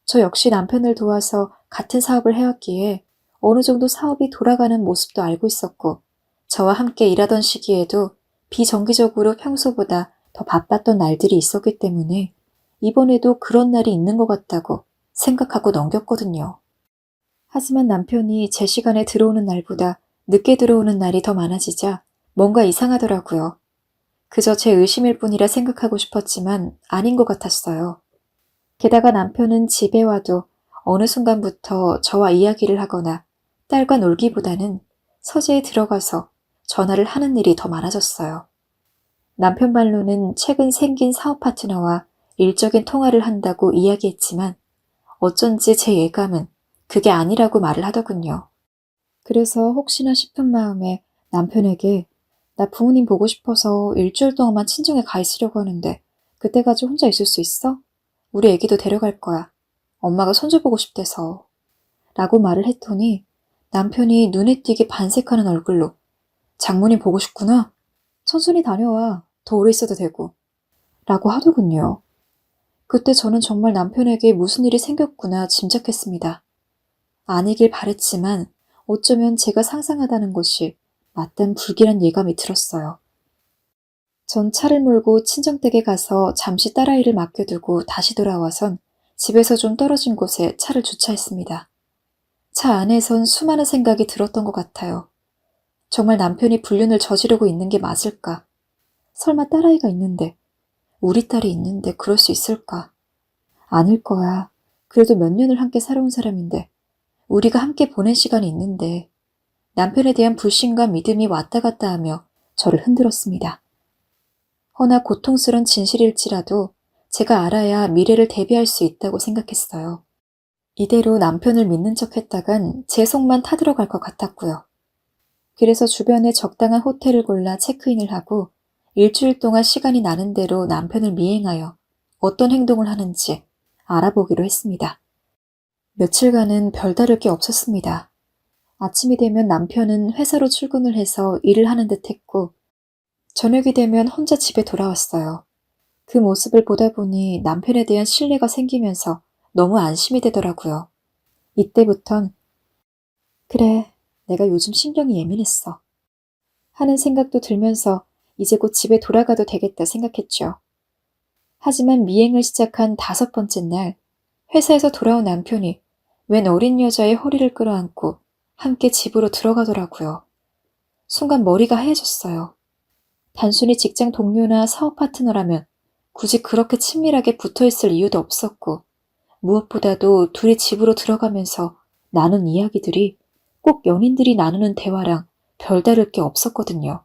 저 역시 남편을 도와서 같은 사업을 해왔기에 어느 정도 사업이 돌아가는 모습도 알고 있었고, 저와 함께 일하던 시기에도 비정기적으로 평소보다 더 바빴던 날들이 있었기 때문에 이번에도 그런 날이 있는 것 같다고 생각하고 넘겼거든요. 하지만 남편이 제 시간에 들어오는 날보다 늦게 들어오는 날이 더 많아지자 뭔가 이상하더라고요. 그저 제 의심일 뿐이라 생각하고 싶었지만 아닌 것 같았어요. 게다가 남편은 집에 와도 어느 순간부터 저와 이야기를 하거나 딸과 놀기보다는 서재에 들어가서 전화를 하는 일이 더 많아졌어요. 남편 말로는 최근 생긴 사업 파트너와 일적인 통화를 한다고 이야기했지만 어쩐지 제 예감은 그게 아니라고 말을 하더군요. 그래서 혹시나 싶은 마음에 남편에게 나 부모님 보고 싶어서 일주일 동안만 친정에 가 있으려고 하는데 그때까지 혼자 있을 수 있어? 우리 애기도 데려갈 거야. 엄마가 손주 보고 싶대서. 라고 말을 했더니 남편이 눈에 띄게 반색하는 얼굴로 장모님 보고 싶구나? 천천히 다녀와. 더 오래 있어도 되고. 라고 하더군요. 그때 저는 정말 남편에게 무슨 일이 생겼구나 짐작했습니다. 아니길 바랬지만 어쩌면 제가 상상하다는 것이 맞단 불길한 예감이 들었어요. 전 차를 몰고 친정댁에 가서 잠시 딸아이를 맡겨두고 다시 돌아와선 집에서 좀 떨어진 곳에 차를 주차했습니다. 차 안에선 수많은 생각이 들었던 것 같아요. 정말 남편이 불륜을 저지르고 있는 게 맞을까? 설마 딸아이가 있는데, 우리 딸이 있는데 그럴 수 있을까? 아닐 거야. 그래도 몇 년을 함께 살아온 사람인데, 우리가 함께 보낸 시간이 있는데, 남편에 대한 불신과 믿음이 왔다 갔다 하며 저를 흔들었습니다. 허나 고통스런 진실일지라도 제가 알아야 미래를 대비할 수 있다고 생각했어요. 이대로 남편을 믿는 척 했다간 제 속만 타들어갈 것 같았고요. 그래서 주변에 적당한 호텔을 골라 체크인을 하고 일주일 동안 시간이 나는 대로 남편을 미행하여 어떤 행동을 하는지 알아보기로 했습니다. 며칠간은 별다를 게 없었습니다. 아침이 되면 남편은 회사로 출근을 해서 일을 하는 듯 했고 저녁이 되면 혼자 집에 돌아왔어요. 그 모습을 보다 보니 남편에 대한 신뢰가 생기면서 너무 안심이 되더라고요. 이때부턴 그래, 내가 요즘 신경이 예민했어 하는 생각도 들면서 이제 곧 집에 돌아가도 되겠다 생각했죠. 하지만 미행을 시작한 5번째 날 회사에서 돌아온 남편이 웬 어린 여자의 허리를 끌어안고 함께 집으로 들어가더라고요. 순간 머리가 하얘졌어요. 단순히 직장 동료나 사업 파트너라면 굳이 그렇게 친밀하게 붙어있을 이유도 없었고 무엇보다도 둘이 집으로 들어가면서 나눈 이야기들이 꼭 연인들이 나누는 대화랑 별다를 게 없었거든요.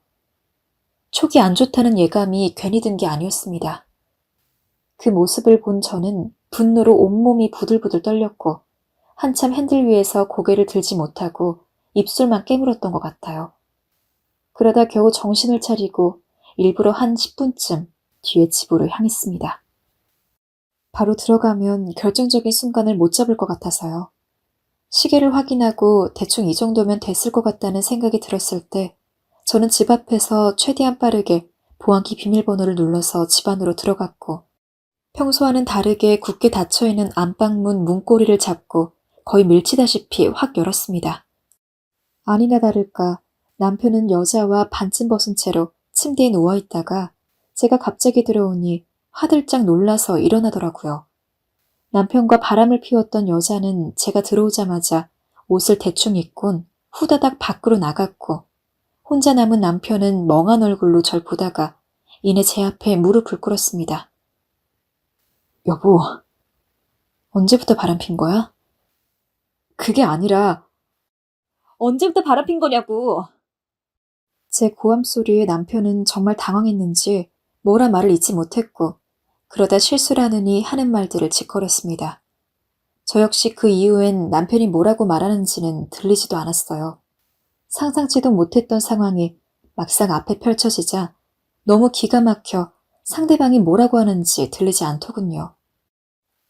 촉이 안 좋다는 예감이 괜히 든 게 아니었습니다. 그 모습을 본 저는 분노로 온몸이 부들부들 떨렸고 한참 핸들 위에서 고개를 들지 못하고 입술만 깨물었던 것 같아요. 그러다 겨우 정신을 차리고 일부러 한 10분쯤 뒤에 집으로 향했습니다. 바로 들어가면 결정적인 순간을 못 잡을 것 같아서요. 시계를 확인하고 대충 이 정도면 됐을 것 같다는 생각이 들었을 때 저는 집 앞에서 최대한 빠르게 보안키 비밀번호를 눌러서 집 안으로 들어갔고 평소와는 다르게 굳게 닫혀있는 안방문 문고리를 잡고 거의 밀치다시피 확 열었습니다. 아니나 다를까 남편은 여자와 반쯤 벗은 채로 침대에 누워있다가 제가 갑자기 들어오니 화들짝 놀라서 일어나더라고요. 남편과 바람을 피웠던 여자는 제가 들어오자마자 옷을 대충 입곤 후다닥 밖으로 나갔고 혼자 남은 남편은 멍한 얼굴로 절 보다가 이내 제 앞에 무릎을 꿇었습니다. 여보, 언제부터 바람핀 거야? 그게 아니라 언제부터 바람핀 거냐고. 제 고함 소리에 남편은 정말 당황했는지 뭐라 말을 잇지 못했고 그러다 실수라느니 하는 말들을 짓거렸습니다. 저 역시 그 이후엔 남편이 뭐라고 말하는지는 들리지도 않았어요. 상상치도 못했던 상황이 막상 앞에 펼쳐지자 너무 기가 막혀 상대방이 뭐라고 하는지 들리지 않더군요.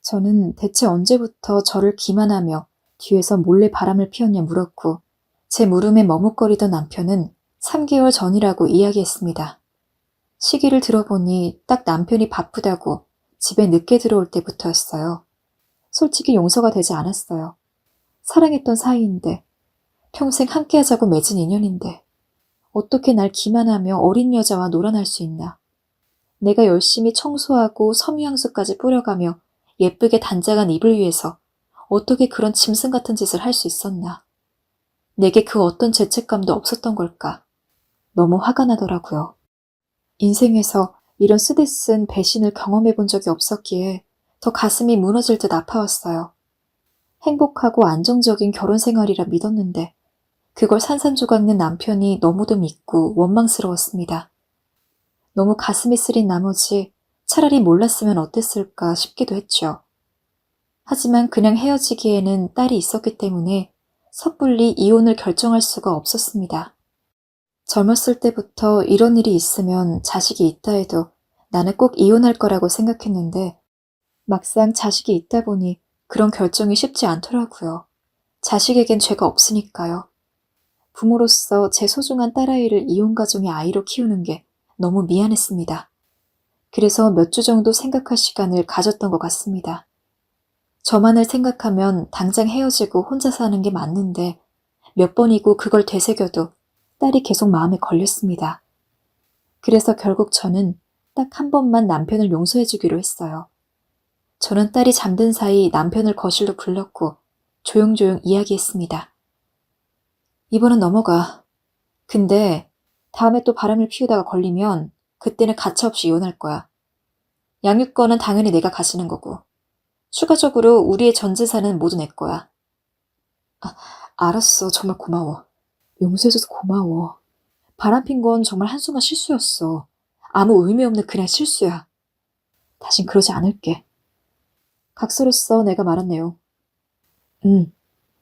저는 대체 언제부터 저를 기만하며 뒤에서 몰래 바람을 피웠냐 물었고 제 물음에 머뭇거리던 남편은 3개월 전이라고 이야기했습니다. 시기를 들어보니 딱 남편이 바쁘다고 집에 늦게 들어올 때부터였어요. 솔직히 용서가 되지 않았어요. 사랑했던 사이인데 평생 함께하자고 맺은 인연인데 어떻게 날 기만하며 어린 여자와 놀아날 수 있나. 내가 열심히 청소하고 섬유향수까지 뿌려가며 예쁘게 단장한 입을 위해서 어떻게 그런 짐승 같은 짓을 할 수 있었나. 내게 그 어떤 죄책감도 없었던 걸까. 너무 화가 나더라고요. 인생에서 이런 쓰디쓴 배신을 경험해 본 적이 없었기에 더 가슴이 무너질 듯 아파왔어요. 행복하고 안정적인 결혼 생활이라 믿었는데 그걸 산산조각낸 남편이 너무도 믿고 원망스러웠습니다. 너무 가슴이 쓰린 나머지 차라리 몰랐으면 어땠을까 싶기도 했죠. 하지만 그냥 헤어지기에는 딸이 있었기 때문에 섣불리 이혼을 결정할 수가 없었습니다. 젊었을 때부터 이런 일이 있으면 자식이 있다 해도 나는 꼭 이혼할 거라고 생각했는데 막상 자식이 있다 보니 그런 결정이 쉽지 않더라고요. 자식에겐 죄가 없으니까요. 부모로서 제 소중한 딸아이를 이혼 가정의 아이로 키우는 게 너무 미안했습니다. 그래서 몇 주 정도 생각할 시간을 가졌던 것 같습니다. 저만을 생각하면 당장 헤어지고 혼자 사는 게 맞는데 몇 번이고 그걸 되새겨도 딸이 계속 마음에 걸렸습니다. 그래서 결국 저는 딱 한 번만 남편을 용서해주기로 했어요. 저는 딸이 잠든 사이 남편을 거실로 불렀고 조용조용 이야기했습니다. 이번은 넘어가. 근데 다음에 또 바람을 피우다가 걸리면 그때는 가차없이 이혼할 거야. 양육권은 당연히 내가 가지는 거고 추가적으로 우리의 전 재산은 모두 내 거야. 알았어. 정말 고마워. 용서해줘서 고마워. 바람핀 건 정말 한순간 실수였어. 아무 의미 없는 그냥 실수야. 다신 그러지 않을게. 각서로서 내가 말한 내용.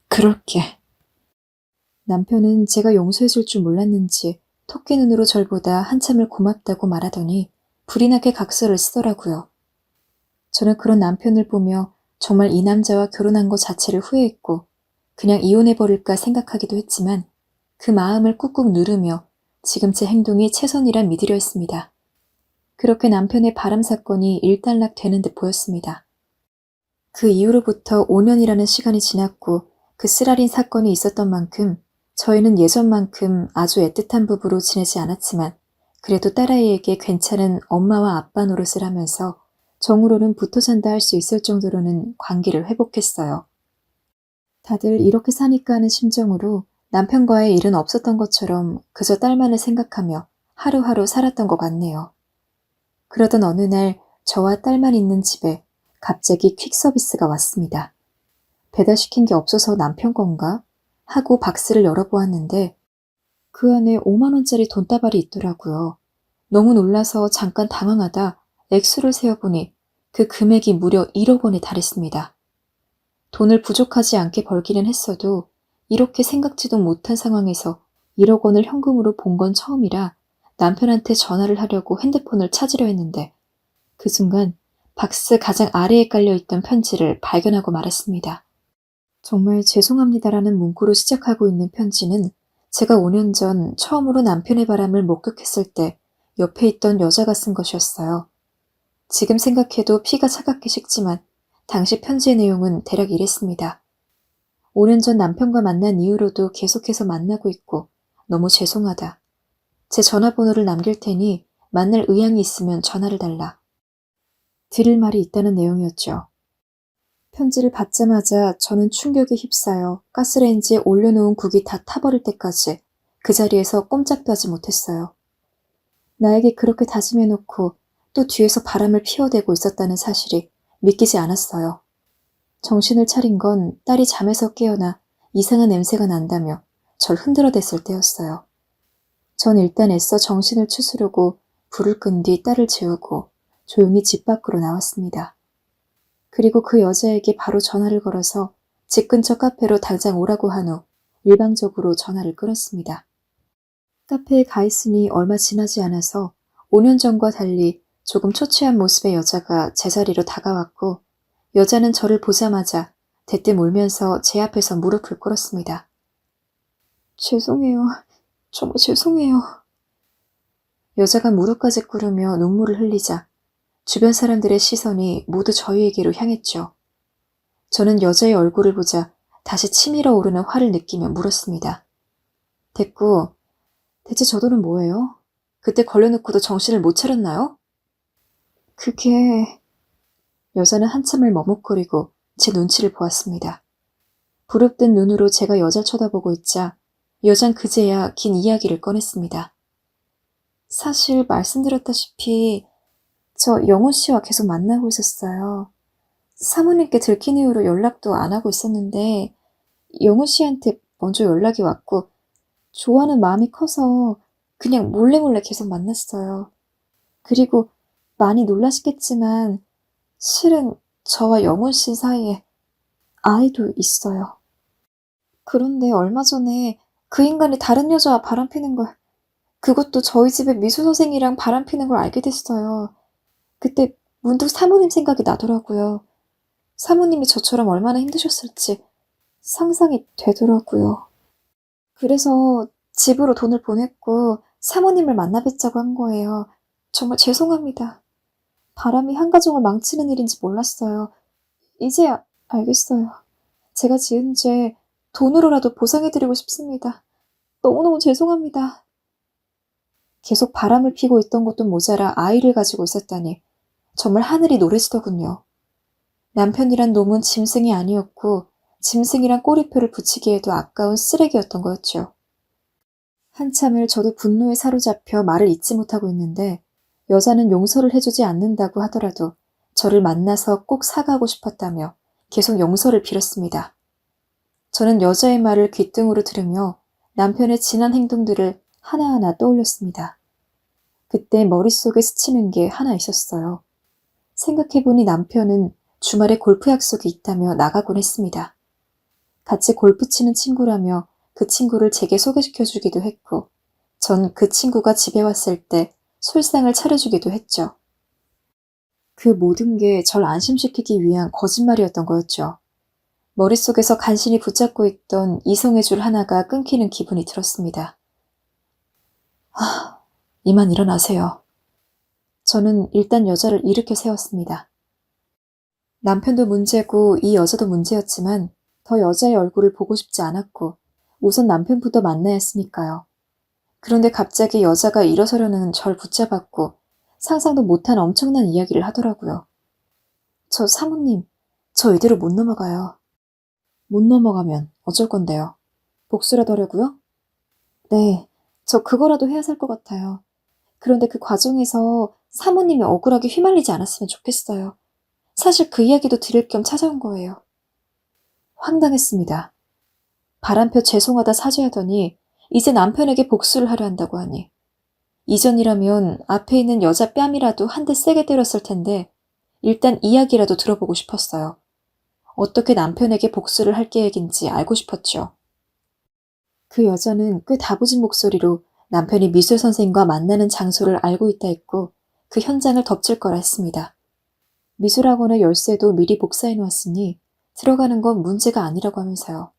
그럴게. 남편은 제가 용서해줄 줄 몰랐는지 토끼 눈으로 절 보다 한참을 고맙다고 말하더니 불이 나게 각서를 쓰더라고요. 저는 그런 남편을 보며 정말 이 남자와 결혼한 것 자체를 후회했고 그냥 이혼해버릴까 생각하기도 했지만 그 마음을 꾹꾹 누르며 지금 제 행동이 최선이란 믿으려 했습니다. 그렇게 남편의 바람 사건이 일단락 되는 듯 보였습니다. 그 이후로부터 5년이라는 시간이 지났고 그 쓰라린 사건이 있었던 만큼 저희는 예전만큼 아주 애틋한 부부로 지내지 않았지만 그래도 딸아이에게 괜찮은 엄마와 아빠 노릇을 하면서 정으로는 붙어 산다 할 수 있을 정도로는 관계를 회복했어요. 다들 이렇게 사니까 하는 심정으로 남편과의 일은 없었던 것처럼 그저 딸만을 생각하며 하루하루 살았던 것 같네요. 그러던 어느 날 저와 딸만 있는 집에 갑자기 퀵 서비스가 왔습니다. 배달시킨 게 없어서 남편 건가? 하고 박스를 열어보았는데 그 안에 5만 원짜리 돈다발이 있더라고요. 너무 놀라서 잠깐 당황하다 액수를 세어보니 그 금액이 무려 1억 원에 달했습니다. 돈을 부족하지 않게 벌기는 했어도 이렇게 생각지도 못한 상황에서 1억 원을 현금으로 본 건 처음이라 남편한테 전화를 하려고 핸드폰을 찾으려 했는데 그 순간 박스 가장 아래에 깔려있던 편지를 발견하고 말았습니다. 정말 죄송합니다라는 문구로 시작하고 있는 편지는 제가 5년 전 처음으로 남편의 바람을 목격했을 때 옆에 있던 여자가 쓴 것이었어요. 지금 생각해도 피가 차갑게 식지만 당시 편지의 내용은 대략 이랬습니다. 5년 전 남편과 만난 이후로도 계속해서 만나고 있고 너무 죄송하다. 제 전화번호를 남길 테니 만날 의향이 있으면 전화를 달라. 드릴 말이 있다는 내용이었죠. 편지를 받자마자 저는 충격에 휩싸여 가스레인지에 올려놓은 국이 다 타버릴 때까지 그 자리에서 꼼짝도 하지 못했어요. 나에게 그렇게 다짐해놓고 또 뒤에서 바람을 피워대고 있었다는 사실이 믿기지 않았어요. 정신을 차린 건 딸이 잠에서 깨어나 이상한 냄새가 난다며 절 흔들어댔을 때였어요. 전 일단 애써 정신을 추스르고 불을 끈 뒤 딸을 재우고 조용히 집 밖으로 나왔습니다. 그리고 그 여자에게 바로 전화를 걸어서 집 근처 카페로 당장 오라고 한 후 일방적으로 전화를 끊었습니다. 카페에 가 있으니 얼마 지나지 않아서 5년 전과 달리 조금 초췌한 모습의 여자가 제 자리로 다가왔고 여자는 저를 보자마자 대뜸 울면서 제 앞에서 무릎을 꿇었습니다. 죄송해요. 정말 죄송해요. 여자가 무릎까지 꿇으며 눈물을 흘리자 주변 사람들의 시선이 모두 저희에게로 향했죠. 저는 여자의 얼굴을 보자 다시 치밀어 오르는 화를 느끼며 물었습니다. 됐고, 대체 저 돈은 뭐예요? 그때 걸려놓고도 정신을 못 차렸나요? 그게... 여자는 한참을 머뭇거리고 제 눈치를 보았습니다. 부릅뜬 눈으로 제가 여자를 쳐다보고 있자 여잔 그제야 긴 이야기를 꺼냈습니다. 사실 말씀드렸다시피 저 영호 씨와 계속 만나고 있었어요. 사모님께 들킨 이후로 연락도 안 하고 있었는데 영호 씨한테 먼저 연락이 왔고 좋아하는 마음이 커서 그냥 몰래 계속 만났어요. 그리고 많이 놀라시겠지만 실은 저와 영훈 씨 사이에 아이도 있어요. 그런데 얼마 전에 그 인간이 다른 여자와 바람피는 걸, 그것도 저희 집에 미수 선생이랑 바람피는 걸 알게 됐어요. 그때 문득 사모님 생각이 나더라고요. 사모님이 저처럼 얼마나 힘드셨을지 상상이 되더라고요. 그래서 집으로 돈을 보냈고 사모님을 만나 뵙자고 한 거예요. 정말 죄송합니다. 바람이 한 가정을 망치는 일인지 몰랐어요. 이제야 알겠어요. 제가 지은 죄 돈으로라도 보상해드리고 싶습니다. 너무너무 죄송합니다. 계속 바람을 피고 있던 것도 모자라 아이를 가지고 있었다니 정말 하늘이 노래지더군요. 남편이란 놈은 짐승이 아니었고 짐승이란 꼬리표를 붙이기에도 아까운 쓰레기였던 거였죠. 한참을 저도 분노에 사로잡혀 말을 잇지 못하고 있는데 여자는 용서를 해주지 않는다고 하더라도 저를 만나서 꼭 사과하고 싶었다며 계속 용서를 빌었습니다. 저는 여자의 말을 귓등으로 들으며 남편의 지난 행동들을 하나하나 떠올렸습니다. 그때 머릿속에 스치는 게 하나 있었어요. 생각해보니 남편은 주말에 골프 약속이 있다며 나가곤 했습니다. 같이 골프 치는 친구라며 그 친구를 제게 소개시켜주기도 했고 전 그 친구가 집에 왔을 때 술상을 차려주기도 했죠. 그 모든 게 절 안심시키기 위한 거짓말이었던 거였죠. 머릿속에서 간신히 붙잡고 있던 이성의 줄 하나가 끊기는 기분이 들었습니다. 이만 일어나세요. 저는 일단 여자를 일으켜 세웠습니다. 남편도 문제고 이 여자도 문제였지만 더 여자의 얼굴을 보고 싶지 않았고 우선 남편부터 만나야 했으니까요. 그런데 갑자기 여자가 일어서려는 절 붙잡았고 상상도 못한 엄청난 이야기를 하더라고요. 저 사모님, 저 이대로 못 넘어가요. 못 넘어가면 어쩔 건데요? 복수라도 하려고요? 네, 저 그거라도 해야 살 것 같아요. 그런데 그 과정에서 사모님이 억울하게 휘말리지 않았으면 좋겠어요. 사실 그 이야기도 들을 겸 찾아온 거예요. 황당했습니다. 바람표 죄송하다 사죄하더니 이제 남편에게 복수를 하려 한다고 하니 이전이라면 앞에 있는 여자 뺨이라도 한 대 세게 때렸을 텐데 일단 이야기라도 들어보고 싶었어요. 어떻게 남편에게 복수를 할 계획인지 알고 싶었죠. 그 여자는 꽤 다부진 목소리로 남편이 미술 선생과 만나는 장소를 알고 있다 했고 그 현장을 덮칠 거라 했습니다. 미술학원의 열쇠도 미리 복사해 놓았으니 들어가는 건 문제가 아니라고 하면서요.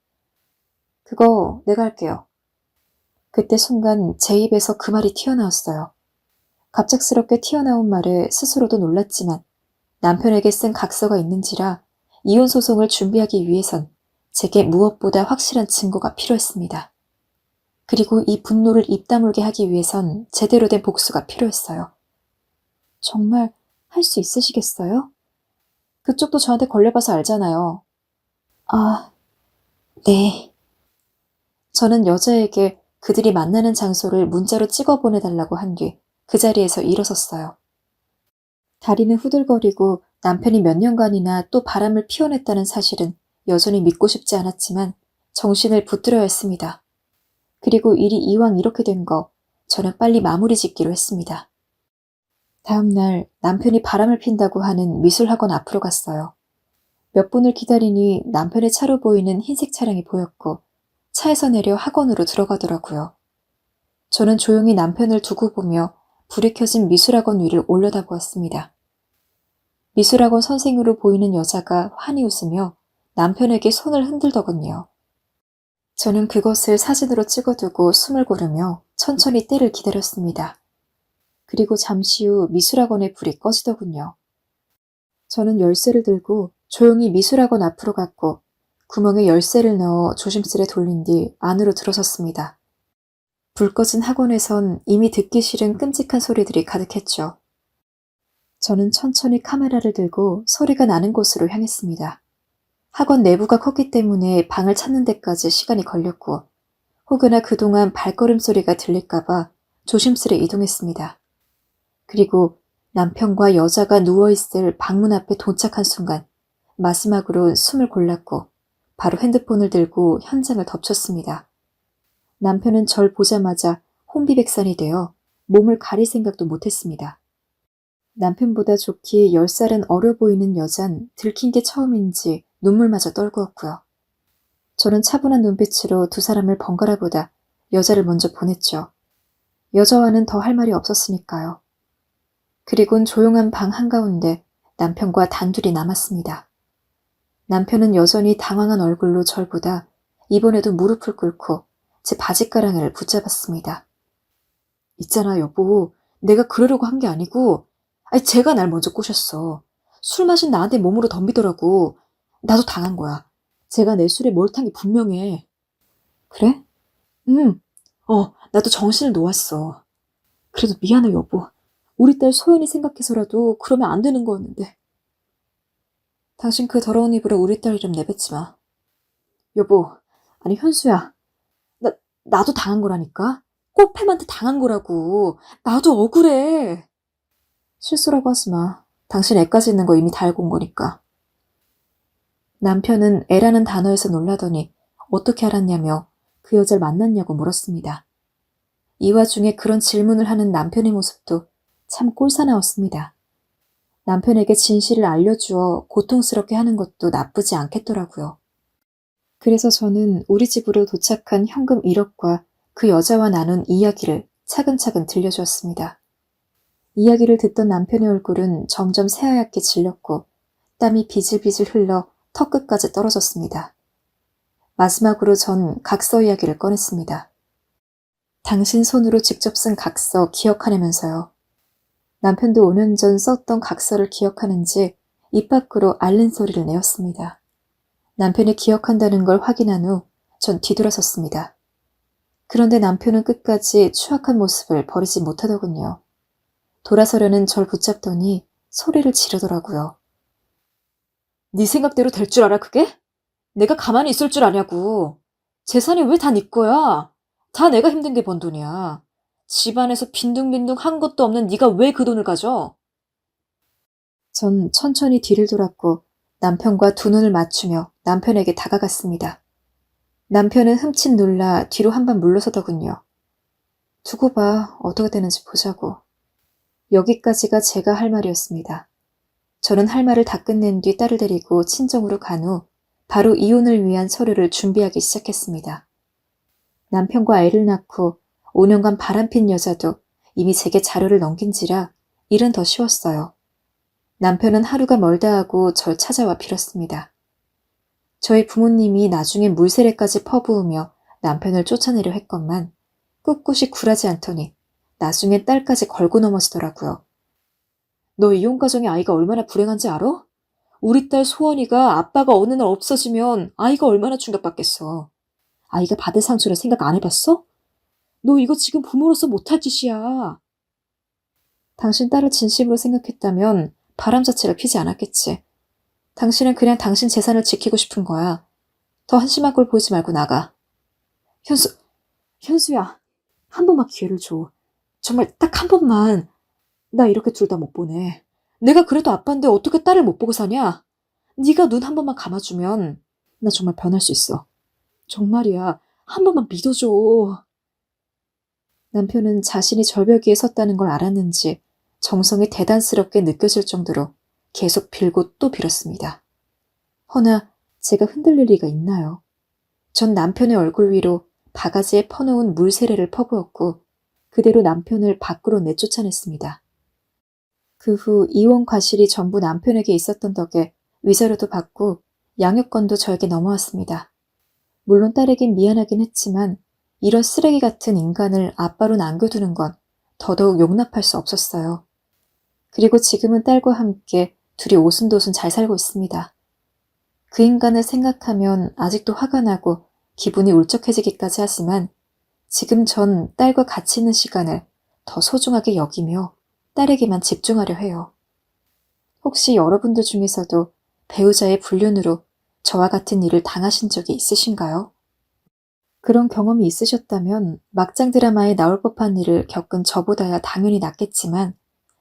그거 내가 할게요. 그때 순간 제 입에서 그 말이 튀어나왔어요. 갑작스럽게 튀어나온 말에 스스로도 놀랐지만 남편에게 쓴 각서가 있는지라 이혼 소송을 준비하기 위해선 제게 무엇보다 확실한 증거가 필요했습니다. 그리고 이 분노를 입 다물게 하기 위해선 제대로 된 복수가 필요했어요. 정말 할 수 있으시겠어요? 그쪽도 저한테 걸려봐서 알잖아요. 아, 네. 저는 여자에게 그들이 만나는 장소를 문자로 찍어 보내달라고 한 뒤 그 자리에서 일어섰어요. 다리는 후들거리고 남편이 몇 년간이나 또 바람을 피워냈다는 사실은 여전히 믿고 싶지 않았지만 정신을 붙들어야 했습니다. 그리고 일이 이왕 이렇게 된 거 저는 빨리 마무리 짓기로 했습니다. 다음 날 남편이 바람을 핀다고 하는 미술학원 앞으로 갔어요. 몇 분을 기다리니 남편의 차로 보이는 흰색 차량이 보였고 차에서 내려 학원으로 들어가더라고요. 저는 조용히 남편을 두고 보며 불이 켜진 미술학원 위를 올려다보았습니다. 미술학원 선생으로 보이는 여자가 환히 웃으며 남편에게 손을 흔들더군요. 저는 그것을 사진으로 찍어두고 숨을 고르며 천천히 때를 기다렸습니다. 그리고 잠시 후 미술학원의 불이 꺼지더군요. 저는 열쇠를 들고 조용히 미술학원 앞으로 갔고 구멍에 열쇠를 넣어 조심스레 돌린 뒤 안으로 들어섰습니다. 불 꺼진 학원에선 이미 듣기 싫은 끔찍한 소리들이 가득했죠. 저는 천천히 카메라를 들고 소리가 나는 곳으로 향했습니다. 학원 내부가 컸기 때문에 방을 찾는 데까지 시간이 걸렸고 혹여나 그동안 발걸음 소리가 들릴까봐 조심스레 이동했습니다. 그리고 남편과 여자가 누워있을 방문 앞에 도착한 순간 마지막으로 숨을 골랐고 바로 핸드폰을 들고 현장을 덮쳤습니다. 남편은 절 보자마자 혼비백산이 되어 몸을 가릴 생각도 못했습니다. 남편보다 좋기 10살은 어려 보이는 여잔 들킨 게 처음인지 눈물마저 떨구었고요. 저는 차분한 눈빛으로 두 사람을 번갈아 보다 여자를 먼저 보냈죠. 여자와는 더 할 말이 없었으니까요. 그리곤 조용한 방 한가운데 남편과 단둘이 남았습니다. 남편은 여전히 당황한 얼굴로 절 보다 이번에도 무릎을 꿇고 제 바지가랑이를 붙잡았습니다. 있잖아, 여보. 내가 그러려고 한 게 아니고 제가 날 먼저 꼬셨어. 술 마신 나한테 몸으로 덤비더라고. 나도 당한 거야. 제가 내 술에 뭘 탄 게 분명해. 그래? 응. 나도 정신을 놓았어. 그래도 미안해, 여보. 우리 딸 소연이 생각해서라도 그러면 안 되는 거였는데. 당신 그 더러운 입으로 우리 딸 이름 내뱉지 마. 여보, 아니 현수야. 나도 당한 거라니까. 꼭 팸한테 당한 거라고. 나도 억울해. 실수라고 하지 마. 당신 애까지 있는 거 이미 다 알고 온 거니까. 남편은 애라는 단어에서 놀라더니 어떻게 알았냐며 그 여자를 만났냐고 물었습니다. 이 와중에 그런 질문을 하는 남편의 모습도 참 꼴사나웠습니다. 남편에게 진실을 알려주어 고통스럽게 하는 것도 나쁘지 않겠더라고요. 그래서 저는 우리 집으로 도착한 현금 1억과 그 여자와 나눈 이야기를 차근차근 들려주었습니다. 이야기를 듣던 남편의 얼굴은 점점 새하얗게 질렸고 땀이 비질비질 흘러 턱끝까지 떨어졌습니다. 마지막으로 전 각서 이야기를 꺼냈습니다. 당신 손으로 직접 쓴 각서 기억하냐면서요. 남편도 5년 전 썼던 각서를 기억하는지 입 밖으로 앓는 소리를 내었습니다. 남편이 기억한다는 걸 확인한 후 전 뒤돌아섰습니다. 그런데 남편은 끝까지 추악한 모습을 버리지 못하더군요. 돌아서려는 절 붙잡더니 소리를 지르더라고요. 네 생각대로 될 줄 알아, 그게? 내가 가만히 있을 줄 아냐고. 재산이 왜 다 네 거야? 다 내가 힘든 게 번 돈이야. 집안에서 빈둥빈둥 한 것도 없는 네가 왜 그 돈을 가져? 전 천천히 뒤를 돌았고 남편과 두 눈을 맞추며 남편에게 다가갔습니다. 남편은 흠칫 놀라 뒤로 한 발 물러서더군요. 두고 봐, 어떻게 되는지 보자고. 여기까지가 제가 할 말이었습니다. 저는 할 말을 다 끝낸 뒤 딸을 데리고 친정으로 간 후 바로 이혼을 위한 서류를 준비하기 시작했습니다. 남편과 애를 낳고 5년간 바람핀 여자도 이미 제게 자료를 넘긴지라 일은 더 쉬웠어요. 남편은 하루가 멀다 하고 절 찾아와 빌었습니다. 저희 부모님이 나중에 물세례까지 퍼부으며 남편을 쫓아내려 했건만 꿋꿋이 굴하지 않더니 나중에 딸까지 걸고 넘어지더라고요. 너 이혼 가정의 아이가 얼마나 불행한지 알아? 우리 딸 소원이가 아빠가 어느 날 없어지면 아이가 얼마나 충격받겠어. 아이가 받을 상처를 생각 안 해봤어? 너 이거 지금 부모로서 못할 짓이야. 당신 딸을 진심으로 생각했다면 바람 자체를 피지 않았겠지. 당신은 그냥 당신 재산을 지키고 싶은 거야. 더 한심한 걸 보이지 말고 나가. 현수야. 한 번만 기회를 줘. 정말 딱 한 번만. 나 이렇게 둘 다 못 보내. 내가 그래도 아빠인데 어떻게 딸을 못 보고 사냐? 네가 눈 한 번만 감아주면 나 정말 변할 수 있어. 정말이야. 한 번만 믿어줘. 남편은 자신이 절벽 위에 섰다는 걸 알았는지 정성이 대단스럽게 느껴질 정도로 계속 빌고 또 빌었습니다. 허나 제가 흔들릴 리가 있나요? 전 남편의 얼굴 위로 바가지에 퍼놓은 물세례를 퍼부었고 그대로 남편을 밖으로 내쫓아냈습니다. 그 후 이혼 과실이 전부 남편에게 있었던 덕에 위자료도 받고 양육권도 저에게 넘어왔습니다. 물론 딸에겐 미안하긴 했지만 이런 쓰레기 같은 인간을 아빠로 남겨두는 건 더더욱 용납할 수 없었어요. 그리고 지금은 딸과 함께 둘이 오순도순 잘 살고 있습니다. 그 인간을 생각하면 아직도 화가 나고 기분이 울적해지기까지 하지만 지금 전 딸과 같이 있는 시간을 더 소중하게 여기며 딸에게만 집중하려 해요. 혹시 여러분들 중에서도 배우자의 불륜으로 저와 같은 일을 당하신 적이 있으신가요? 그런 경험이 있으셨다면 막장 드라마에 나올 법한 일을 겪은 저보다야 당연히 낫겠지만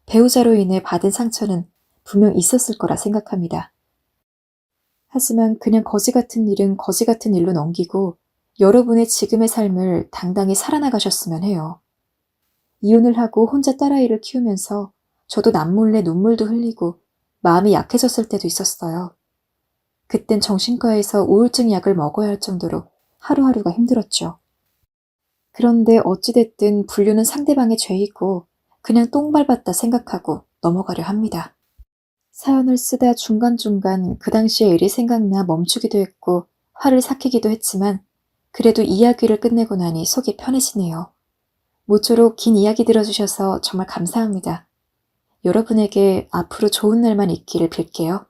배우자로 인해 받은 상처는 분명 있었을 거라 생각합니다. 하지만 그냥 거지 같은 일은 거지 같은 일로 넘기고 여러분의 지금의 삶을 당당히 살아나가셨으면 해요. 이혼을 하고 혼자 딸아이를 키우면서 저도 남몰래 눈물도 흘리고 마음이 약해졌을 때도 있었어요. 그땐 정신과에서 우울증 약을 먹어야 할 정도로 하루하루가 힘들었죠. 그런데 어찌됐든 불륜은 상대방의 죄이고 그냥 똥 밟았다 생각하고 넘어가려 합니다. 사연을 쓰다 중간중간 그 당시의 일이 생각나 멈추기도 했고 화를 삭히기도 했지만 그래도 이야기를 끝내고 나니 속이 편해지네요. 모쪼록 긴 이야기 들어주셔서 정말 감사합니다. 여러분에게 앞으로 좋은 날만 있기를 빌게요.